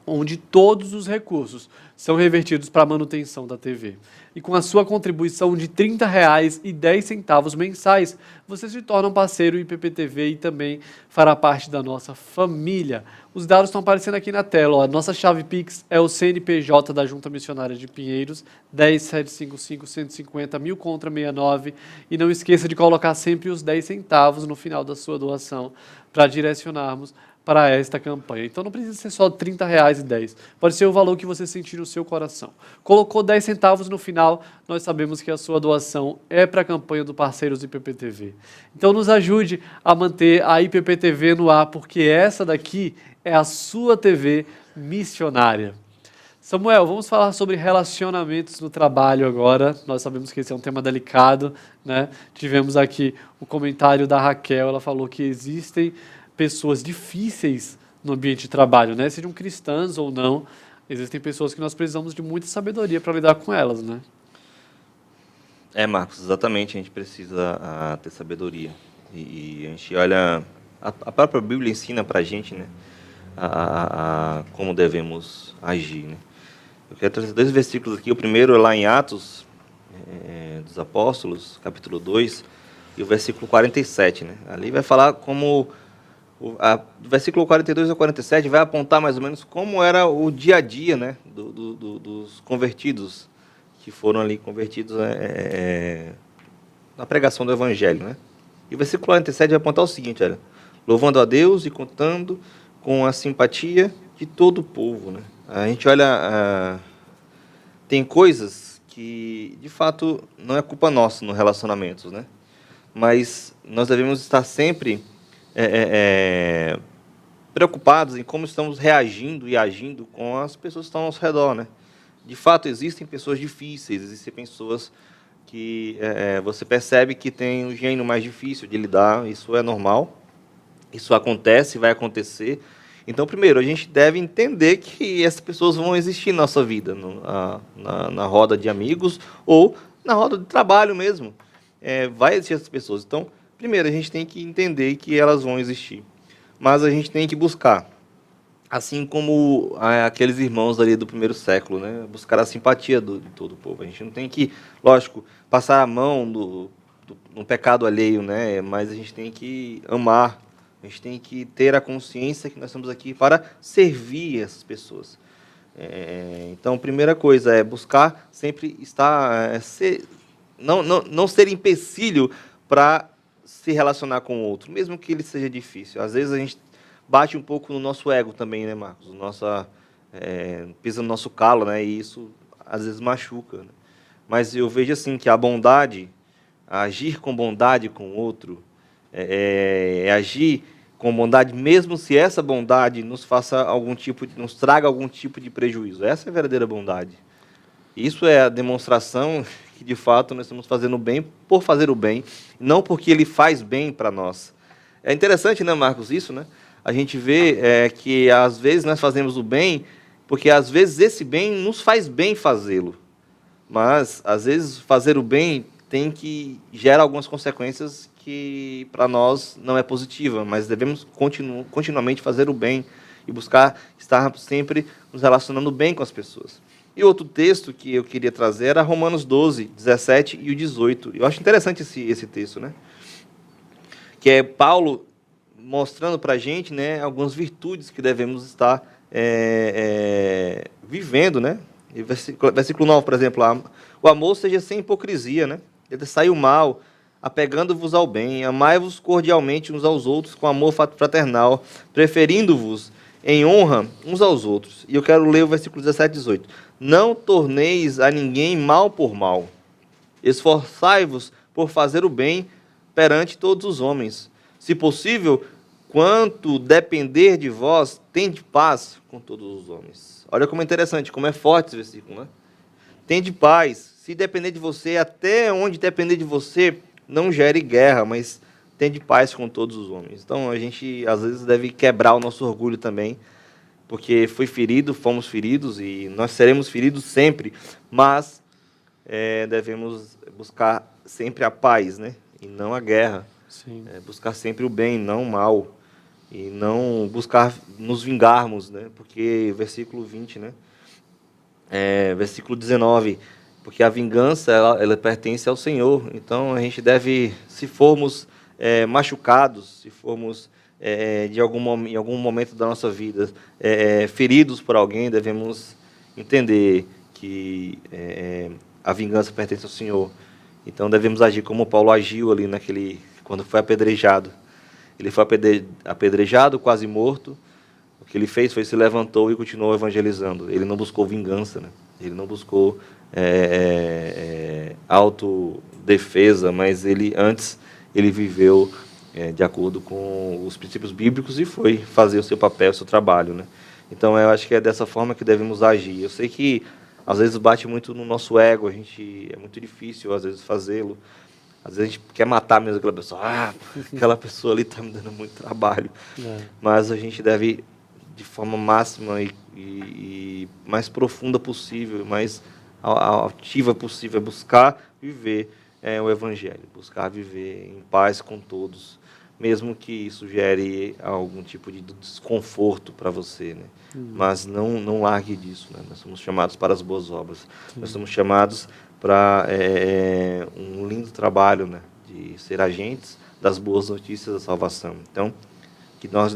A: onde todos os recursos são revertidos para a manutenção da TV. E com a sua contribuição de R$ 30,10 mensais, você se torna um parceiro IPPTV e também fará parte da nossa família. Os dados estão aparecendo aqui na tela. Ó. A nossa chave Pix é o CNPJ da Junta Missionária de Pinheiros, 10.755.150, 1000 E não esqueça de colocar sempre os 10 centavos no final da sua doação para direcionarmos para esta campanha. Então não precisa ser só R$ 30,10. Pode ser o valor que você sentir no seu coração. Colocou 10 centavos no final, nós sabemos que a sua doação é para a campanha do Parceiros IPPTV. Então nos ajude a manter a IPPTV no ar, porque essa daqui é a sua TV missionária. Samuel, vamos falar sobre relacionamentos no trabalho agora. Nós sabemos que esse é um tema delicado, né? Tivemos aqui o comentário da Raquel, ela falou que existem pessoas difíceis no ambiente de trabalho, né? Sejam cristãs ou não, existem pessoas que nós precisamos de muita sabedoria para lidar com elas, né?
B: Marcos, exatamente, a gente precisa ter sabedoria. E a gente olha, a própria Bíblia ensina para a gente, né, como devemos agir, né? Eu quero trazer 2 versículos aqui. O primeiro é lá em Atos dos Apóstolos, capítulo 2, e o versículo 47, né? Ali vai falar como do versículo 42 ao 47 vai apontar mais ou menos como era o dia a dia, né, dos convertidos, que foram ali convertidos na pregação do Evangelho, né? E o versículo 47 vai apontar o seguinte: olha, louvando a Deus e contando com a simpatia de todo o povo, né? A gente olha, tem coisas que de fato não é culpa nossa no relacionamentos, né? Mas nós devemos estar sempre preocupados em como estamos reagindo e agindo com as pessoas que estão ao nosso redor, né? De fato, existem pessoas difíceis, existem pessoas que você percebe que tem um gênio mais difícil de lidar. Isso é normal, isso acontece, vai acontecer. Então, primeiro, a gente deve entender que essas pessoas vão existir na nossa vida, na roda de amigos ou na roda de trabalho mesmo. Vai existir essas pessoas. Então, primeiro, a gente tem que entender que elas vão existir, mas a gente tem que buscar, assim como aqueles irmãos ali do primeiro século, né? Buscar a simpatia de todo o povo. A gente não tem que, lógico, passar a mão no pecado alheio, né? Mas a gente tem que amar, a gente tem que ter a consciência que nós estamos aqui para servir essas pessoas. Então, a primeira coisa é buscar sempre estar, não ser empecilho para se relacionar com o outro, mesmo que ele seja difícil. Às vezes a gente bate um pouco no nosso ego também, né, Marcos? Pisa no nosso calo, né? E isso às vezes machuca, né? Mas eu vejo assim que a bondade, agir com bondade com o outro, agir com bondade, mesmo se essa bondade nos traga algum tipo de prejuízo. Essa é a verdadeira bondade. Isso é a demonstração que, de fato, nós estamos fazendo o bem por fazer o bem, não porque ele faz bem para nós. É interessante, né, Marcos, isso, né? A gente vê que, às vezes, nós fazemos o bem porque, às vezes, esse bem nos faz bem fazê-lo. Mas, às vezes, fazer o bem gera algumas consequências que, para nós, não é positiva, mas devemos continuamente fazer o bem e buscar estar sempre nos relacionando bem com as pessoas. E outro texto que eu queria trazer era Romanos 12, 17 e o 18. Eu acho interessante esse texto, né? Que é Paulo mostrando para a gente, né, algumas virtudes que devemos estar vivendo, né? E versículo 9, por exemplo, o amor seja sem hipocrisia, né? Ele saiu mal, apegando-vos ao bem, amai-vos cordialmente uns aos outros com amor fraternal, preferindo-vos em honra uns aos outros. E eu quero ler o versículo 17 e 18. Não torneis a ninguém mal por mal. Esforçai-vos por fazer o bem perante todos os homens. Se possível, quanto depender de vós, tende paz com todos os homens. Olha como é interessante, como é forte esse versículo, né? Tende paz. Se depender de você, até onde depender de você, não gere guerra, mas tende paz com todos os homens. Então, a gente, às vezes, deve quebrar o nosso orgulho também, porque foi ferido, fomos feridos, e nós seremos feridos sempre, mas devemos buscar sempre a paz, né? E não a guerra.
A: Sim.
B: Buscar sempre o bem, não o mal. E não buscar nos vingarmos, né? Porque, versículo 20, né? Versículo 19, porque a vingança, ela pertence ao Senhor. Então, a gente deve, se formos machucados, se formos em algum momento da nossa vida feridos por alguém, devemos entender que a vingança pertence ao Senhor. Então devemos agir como Paulo agiu ali quando foi apedrejado. Ele foi apedrejado, quase morto. O que ele fez foi se levantou e continuou evangelizando. Ele não buscou vingança, né? Ele não buscou autodefesa, mas antes ele viveu de acordo com os princípios bíblicos e foi fazer o seu papel, o seu trabalho, né? Então, eu acho que é dessa forma que devemos agir. Eu sei que, às vezes, bate muito no nosso ego, é muito difícil, às vezes, fazê-lo. Às vezes, a gente quer matar mesmo aquela pessoa. Aquela pessoa ali está me dando muito trabalho. Mas a gente deve, de forma máxima e mais profunda possível, mais ativa possível, buscar viver o Evangelho, buscar viver em paz com todos, mesmo que isso gere algum tipo de desconforto para você, né? Mas não largue disso, né? Nós somos chamados para as boas obras. Nós somos chamados para um lindo trabalho, né? De ser agentes das boas notícias da salvação. Então, que nós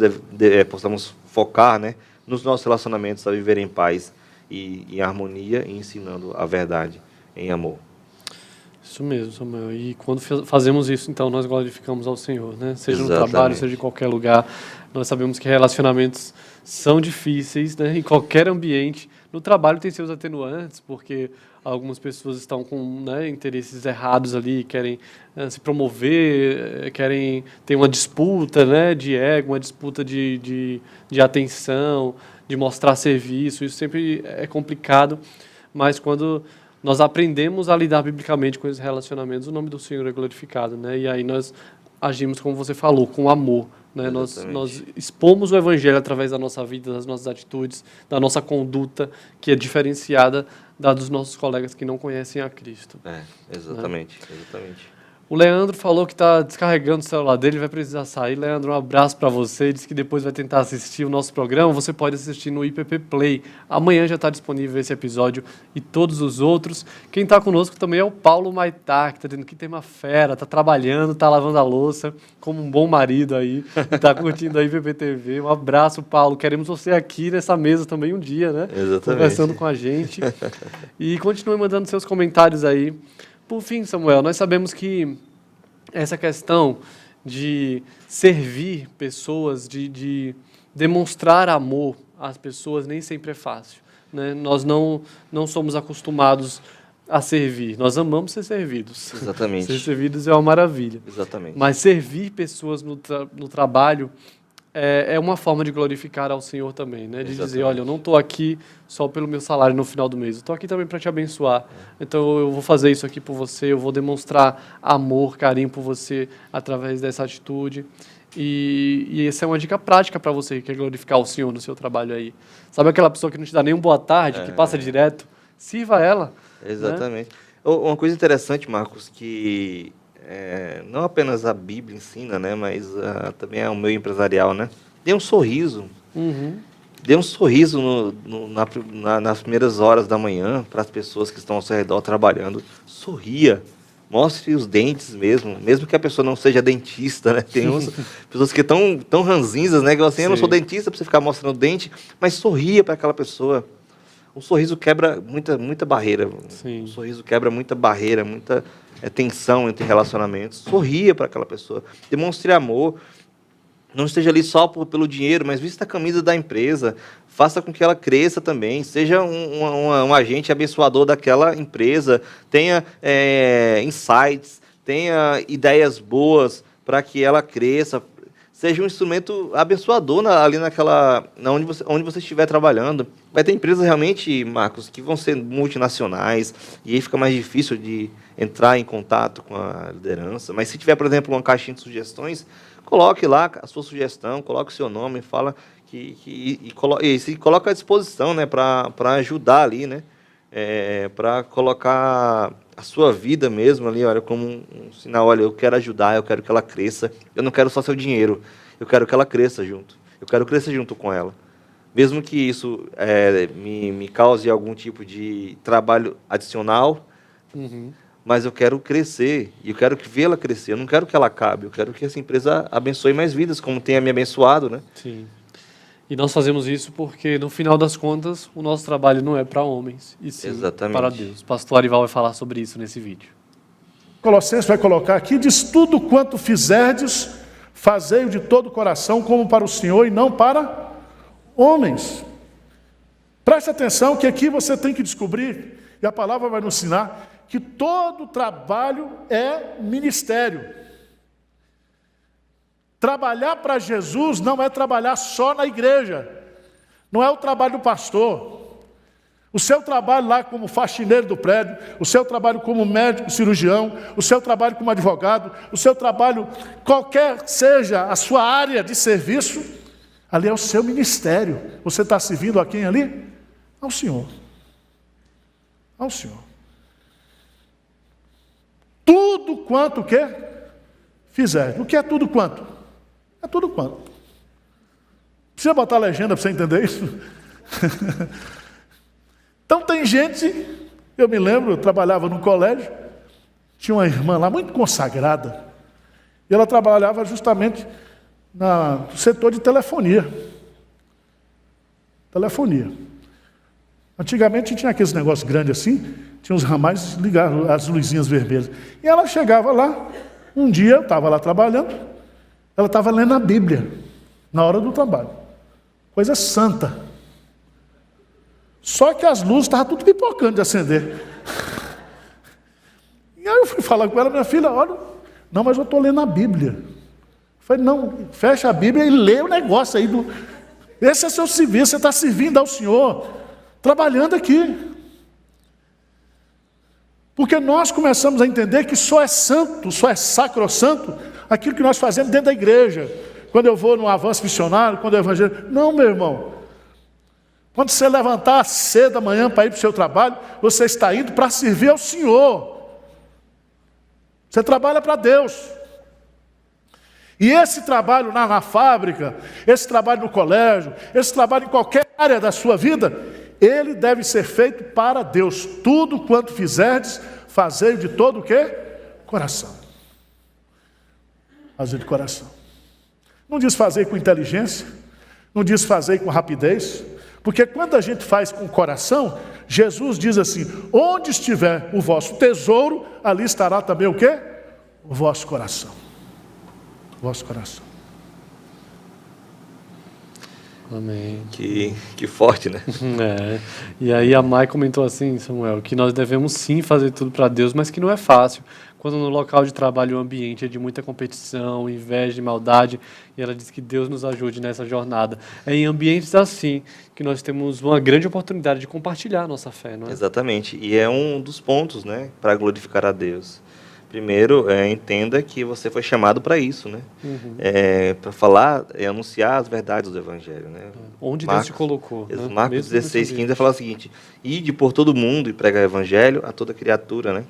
B: possamos focar, né, nos nossos relacionamentos a viver em paz e em harmonia e ensinando a verdade em amor.
A: Isso mesmo, Samuel. E quando fazemos isso, então, nós glorificamos ao Senhor, né? Seja no
B: Exatamente.
A: trabalho, seja em qualquer lugar. Nós sabemos que relacionamentos são difíceis, né? Em qualquer ambiente. No trabalho tem seus atenuantes, porque algumas pessoas estão com, né, interesses errados ali, querem se promover, querem ter uma disputa, né, de ego, uma disputa de atenção, de mostrar serviço. Isso sempre é complicado, mas quando nós aprendemos a lidar biblicamente com esses relacionamentos, o nome do Senhor é glorificado, né? E aí nós agimos, como você falou, com amor, né? Nós expomos o Evangelho através da nossa vida, das nossas atitudes, da nossa conduta, que é diferenciada da dos nossos colegas que não conhecem a Cristo.
B: Exatamente, né? Exatamente.
A: O Leandro falou que está descarregando o celular dele, vai precisar sair. Leandro, um abraço para você. Diz que depois vai tentar assistir o nosso programa. Você pode assistir no IPP Play. Amanhã já está disponível esse episódio e todos os outros. Quem está conosco também é o Paulo Maitá, que está dizendo que tema fera, está trabalhando, está lavando a louça, como um bom marido aí, está curtindo a IPP TV. Um abraço, Paulo. Queremos você aqui nessa mesa também um dia, né?
B: Exatamente.
A: Conversando com a gente. E continue mandando seus comentários aí. Por fim, Samuel, nós sabemos que essa questão de servir pessoas, de demonstrar amor às pessoas, nem sempre é fácil, né? Nós não somos acostumados a servir. Nós amamos ser servidos.
B: Exatamente.
A: Ser servidos é uma maravilha.
B: Exatamente.
A: Mas servir pessoas no trabalho é uma forma de glorificar ao Senhor também, né? De dizer,
B: Exatamente.
A: olha, eu não estou aqui só pelo meu salário no final do mês, eu estou aqui também para te abençoar. Então eu vou fazer isso aqui por você, eu vou demonstrar amor, carinho por você através dessa atitude. E essa é uma dica prática para você que quer glorificar o Senhor no seu trabalho aí. Sabe aquela pessoa que não te dá nem um boa tarde, que passa direto? Sirva ela.
B: Exatamente. Uma coisa interessante, Marcos, que não apenas a Bíblia ensina, né, mas também é o meio empresarial, né? Dê um sorriso.
A: Uhum.
B: Dê um sorriso nas primeiras horas da manhã para as pessoas que estão ao seu redor trabalhando. Sorria. Mostre os dentes mesmo que a pessoa não seja dentista, né? Tem pessoas que estão tão ranzinzas, né? Que assim, eu não sou dentista para você ficar mostrando o dente, mas sorria para aquela pessoa. Um sorriso quebra muita barreira.
A: Sim.
B: Um sorriso quebra muita barreira, muita tensão entre relacionamentos. Sorria para aquela pessoa. Demonstre amor. Não esteja ali só pelo dinheiro, mas vista a camisa da empresa. Faça com que ela cresça também. Seja um agente abençoador daquela empresa. Tenha insights, tenha ideias boas para que ela cresça. Seja um instrumento abençoador ali onde você estiver trabalhando. Vai ter empresas realmente, Marcos, que vão ser multinacionais e aí fica mais difícil de entrar em contato com a liderança. Mas se tiver, por exemplo, uma caixinha de sugestões, coloque lá a sua sugestão, coloque o seu nome, fala e se coloca à disposição, né, para ajudar ali, né, para colocar a sua vida mesmo ali, olha, como um sinal, olha, eu quero ajudar, eu quero que ela cresça, eu não quero só seu dinheiro, eu quero que ela cresça junto, eu quero crescer junto com ela. Mesmo que isso me cause algum tipo de trabalho adicional, mas eu quero crescer, e eu quero vê-la crescer, eu não quero que ela acabe, eu quero que essa empresa abençoe mais vidas, como tem me abençoado, né?
A: Sim. E nós fazemos isso porque, no final das contas, o nosso trabalho não é para homens, e sim para Deus. O pastor Arival vai falar sobre isso nesse vídeo.
H: Colossenses vai colocar aqui, diz tudo quanto fizerdes, fazei-o de todo o coração, como para o Senhor e não para homens. Preste atenção que aqui você tem que descobrir, e a palavra vai nos ensinar, que todo trabalho é ministério. Trabalhar para Jesus não é trabalhar só na igreja, não é o trabalho do pastor. O seu trabalho lá como faxineiro do prédio, o seu trabalho como médico cirurgião, o seu trabalho como advogado, o seu trabalho, qualquer seja a sua área de serviço, ali é o seu ministério. Você está servindo a quem ali? Ao Senhor. Ao Senhor. Tudo quanto o quê? Fizer. O que é tudo quanto? É tudo quanto. Precisa botar a legenda para você entender isso? Então tem gente, eu me lembro, eu trabalhava no colégio, tinha uma irmã lá muito consagrada, e ela trabalhava justamente no setor de telefonia. Telefonia. Antigamente tinha aqueles negócios grandes assim, tinha uns ramais ligados, as luzinhas vermelhas. E ela chegava lá, um dia eu estava lá trabalhando, ela estava lendo a Bíblia, na hora do trabalho. Coisa santa. Só que as luzes estavam tudo pipocando de acender. E aí eu fui falar com ela, minha filha, olha, não, mas eu estou lendo a Bíblia. Eu falei, não, fecha a Bíblia e lê o negócio aí. Esse é seu serviço, você está servindo ao Senhor, trabalhando aqui. Porque nós começamos a entender que só é santo, só é sacrossanto aquilo que nós fazemos dentro da igreja. Quando eu vou no avanço missionário, quando eu evangelho. Não, meu irmão. Quando você levantar cedo da manhã para ir para o seu trabalho, você está indo para servir ao Senhor. Você trabalha para Deus. E esse trabalho na fábrica, esse trabalho no colégio, esse trabalho em qualquer área da sua vida, ele deve ser feito para Deus. Tudo quanto fizerdes, fazei de todo o quê? Coração. Fazer de coração. Não diz fazer com inteligência, não diz fazer com rapidez, porque quando a gente faz com o coração, Jesus diz assim, onde estiver o vosso tesouro, ali estará também o quê? O vosso coração. O vosso coração.
A: Amém.
B: Que forte, né?
A: É. E aí a Mai comentou assim, Samuel, que nós devemos sim fazer tudo para Deus, mas que não é fácil. Quando no local de trabalho o ambiente é de muita competição, inveja e maldade, e ela diz que Deus nos ajude nessa jornada. É em ambientes assim que nós temos uma grande oportunidade de compartilhar a nossa fé, não é?
B: Exatamente. E é um dos pontos, né, para glorificar a Deus. Primeiro, entenda que você foi chamado para isso, né? Para falar e anunciar as verdades do Evangelho, né?
A: Onde Deus te colocou. Né?
B: Marcos 16:15 fala o seguinte: ide por todo mundo e pregar o Evangelho a toda criatura, né?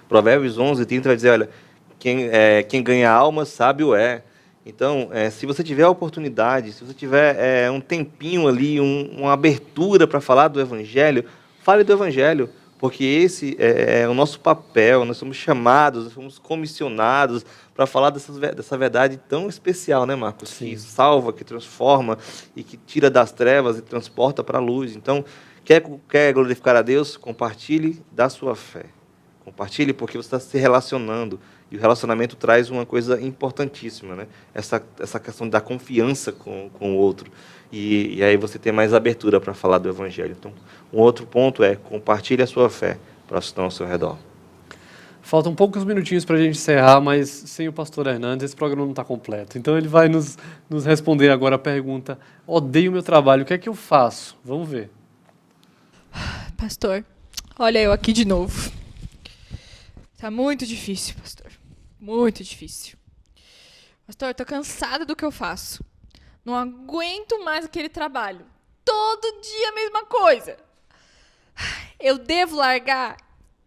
B: Provérbios 11:30 vai dizer, olha, quem ganha alma, sábio é. Então, se você tiver a oportunidade, se você tiver um tempinho ali, uma abertura para falar do Evangelho, fale do Evangelho. Porque esse é o nosso papel, nós somos chamados, nós somos comissionados para falar dessa verdade tão especial, né, Marcos?
A: Sim.
B: Que salva, que transforma e que tira das trevas e transporta para a luz. Então, quer glorificar a Deus? Compartilhe da sua fé. Compartilhe porque você está se relacionando. E o relacionamento traz uma coisa importantíssima, né? Essa questão da confiança com o outro. E aí você tem mais abertura para falar do Evangelho. Então, um outro ponto é compartilhe a sua fé para os que estão ao seu redor.
A: Faltam poucos minutinhos para a gente encerrar, mas sem o pastor Hernandes esse programa não está completo. Então ele vai nos responder agora a pergunta: odeio meu trabalho, o que é que eu faço? Vamos ver.
I: Pastor, olha eu aqui de novo. Tá muito difícil, pastor. Muito difícil. Pastor, tô cansada do que eu faço. Não aguento mais aquele trabalho. Todo dia a mesma coisa. Eu devo largar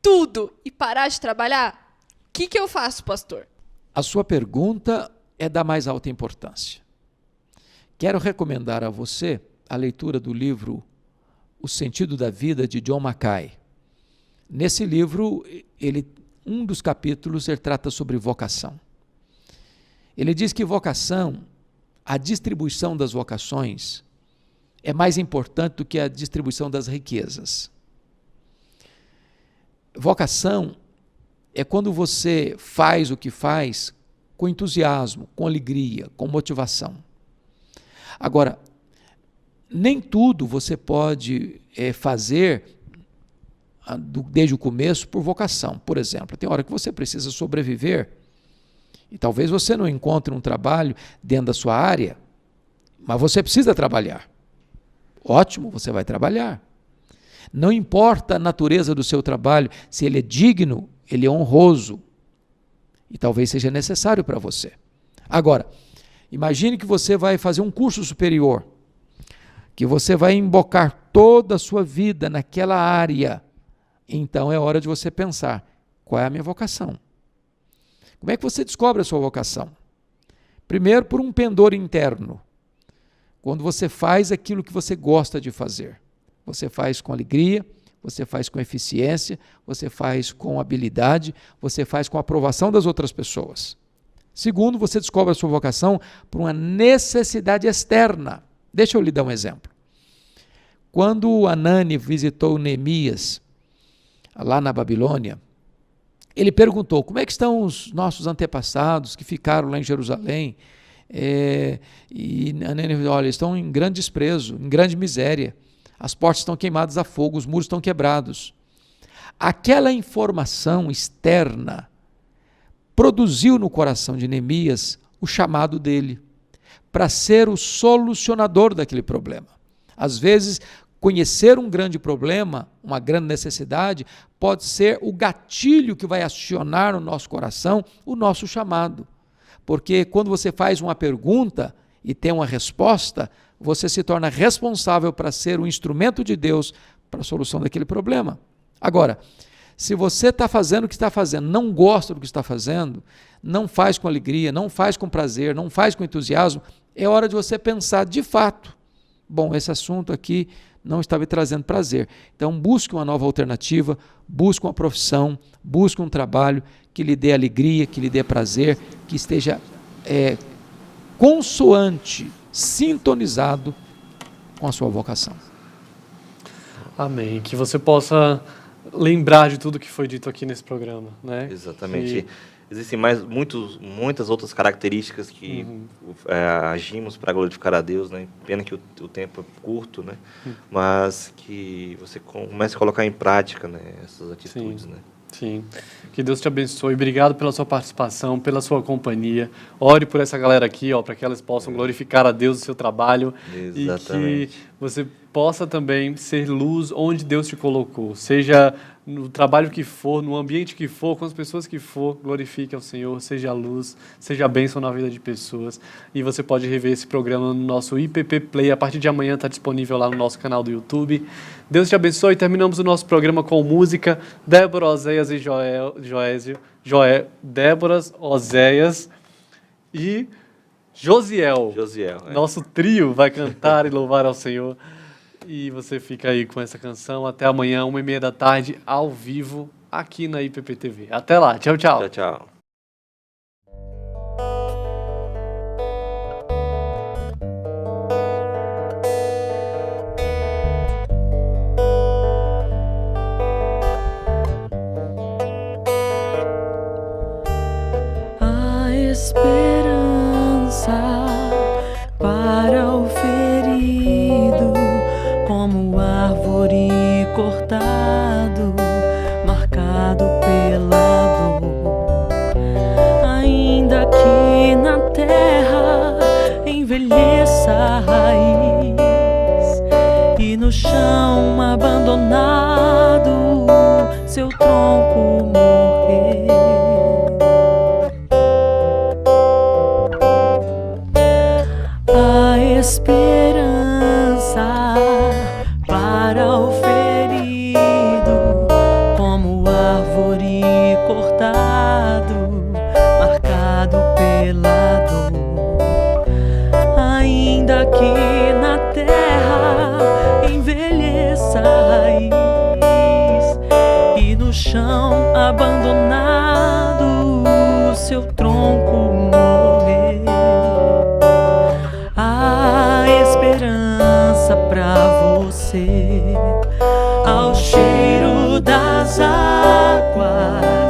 I: tudo e parar de trabalhar? O que eu faço, pastor?
J: A sua pergunta é da mais alta importância. Quero recomendar a você a leitura do livro O Sentido da Vida, de John Mackay. Nesse livro, um dos capítulos ele trata sobre vocação. Ele diz que a distribuição das vocações é mais importante do que a distribuição das riquezas. Vocação é quando você faz o que faz com entusiasmo, com alegria, com motivação. Agora, nem tudo você pode fazer desde o começo por vocação. Por exemplo, tem hora que você precisa sobreviver e talvez você não encontre um trabalho dentro da sua área, mas você precisa trabalhar. Ótimo, você vai trabalhar. Não importa a natureza do seu trabalho, se ele é digno, ele é honroso e talvez seja necessário para você. Agora, imagine que você vai fazer um curso superior, que você vai embocar toda a sua vida naquela área. Então é hora de você pensar, qual é a minha vocação? Como é que você descobre a sua vocação? Primeiro, por um pendor interno. Quando você faz aquilo que você gosta de fazer. Você faz com alegria, você faz com eficiência, você faz com habilidade, você faz com a aprovação das outras pessoas. Segundo, você descobre a sua vocação por uma necessidade externa. Deixa eu lhe dar um exemplo. Quando Anani visitou Neemias, lá na Babilônia, ele perguntou, como é que estão os nossos antepassados que ficaram lá em Jerusalém? E Anani falou, olha, estão em grande desprezo, em grande miséria. As portas estão queimadas a fogo, os muros estão quebrados. Aquela informação externa produziu no coração de Neemias o chamado dele para ser o solucionador daquele problema. Às vezes, conhecer um grande problema, uma grande necessidade, pode ser o gatilho que vai acionar no nosso coração o nosso chamado. Porque quando você faz uma pergunta e tem uma resposta, você se torna responsável para ser o instrumento de Deus para a solução daquele problema. Agora, se você está fazendo o que está fazendo, não gosta do que está fazendo, não faz com alegria, não faz com prazer, não faz com entusiasmo, é hora de você pensar de fato, bom, esse assunto aqui não está me trazendo prazer. Então busque uma nova alternativa, busque uma profissão, busque um trabalho que lhe dê alegria, que lhe dê prazer, que esteja consoante, sintonizado com a sua vocação.
A: Amém. Que você possa lembrar de tudo que foi dito aqui nesse programa, né?
B: Exatamente. existem muitas outras características que agimos para glorificar a Deus, né? Pena que o tempo é curto, né? Mas que você comece a colocar em prática, né, essas atitudes, né?
A: Sim. Que Deus te abençoe. Obrigado pela sua participação, pela sua companhia. Ore por essa galera aqui, ó, para que elas possam glorificar a Deus no seu trabalho.
B: Exatamente.
A: E que você possa também ser luz onde Deus te colocou. Seja no trabalho que for, no ambiente que for, com as pessoas que for, glorifique ao Senhor, seja luz, seja bênção na vida de pessoas. E você pode rever esse programa no nosso IPP Play. A partir de amanhã está disponível lá no nosso canal do YouTube. Deus te abençoe. Terminamos o nosso programa com música. Débora, Oséias e Débora, Oséias e Josiel. Nosso trio vai cantar e louvar ao Senhor. E você fica aí com essa canção até amanhã, 1h30 da tarde, ao vivo, aqui na IPP TV. Até lá. Tchau, tchau.
B: Tchau, tchau.
F: A esperança para o ferido, como árvore cortado, marcado pela dor. Ainda que na terra envelheça a raiz e no chão abandonado seu tronco morrer, a esperança para o ferido, como árvore cortado, marcado pela dor. Ainda que na terra envelheça a raiz e no chão abandonado seu tronco morrer, a esperança pra você, ao cheiro das águas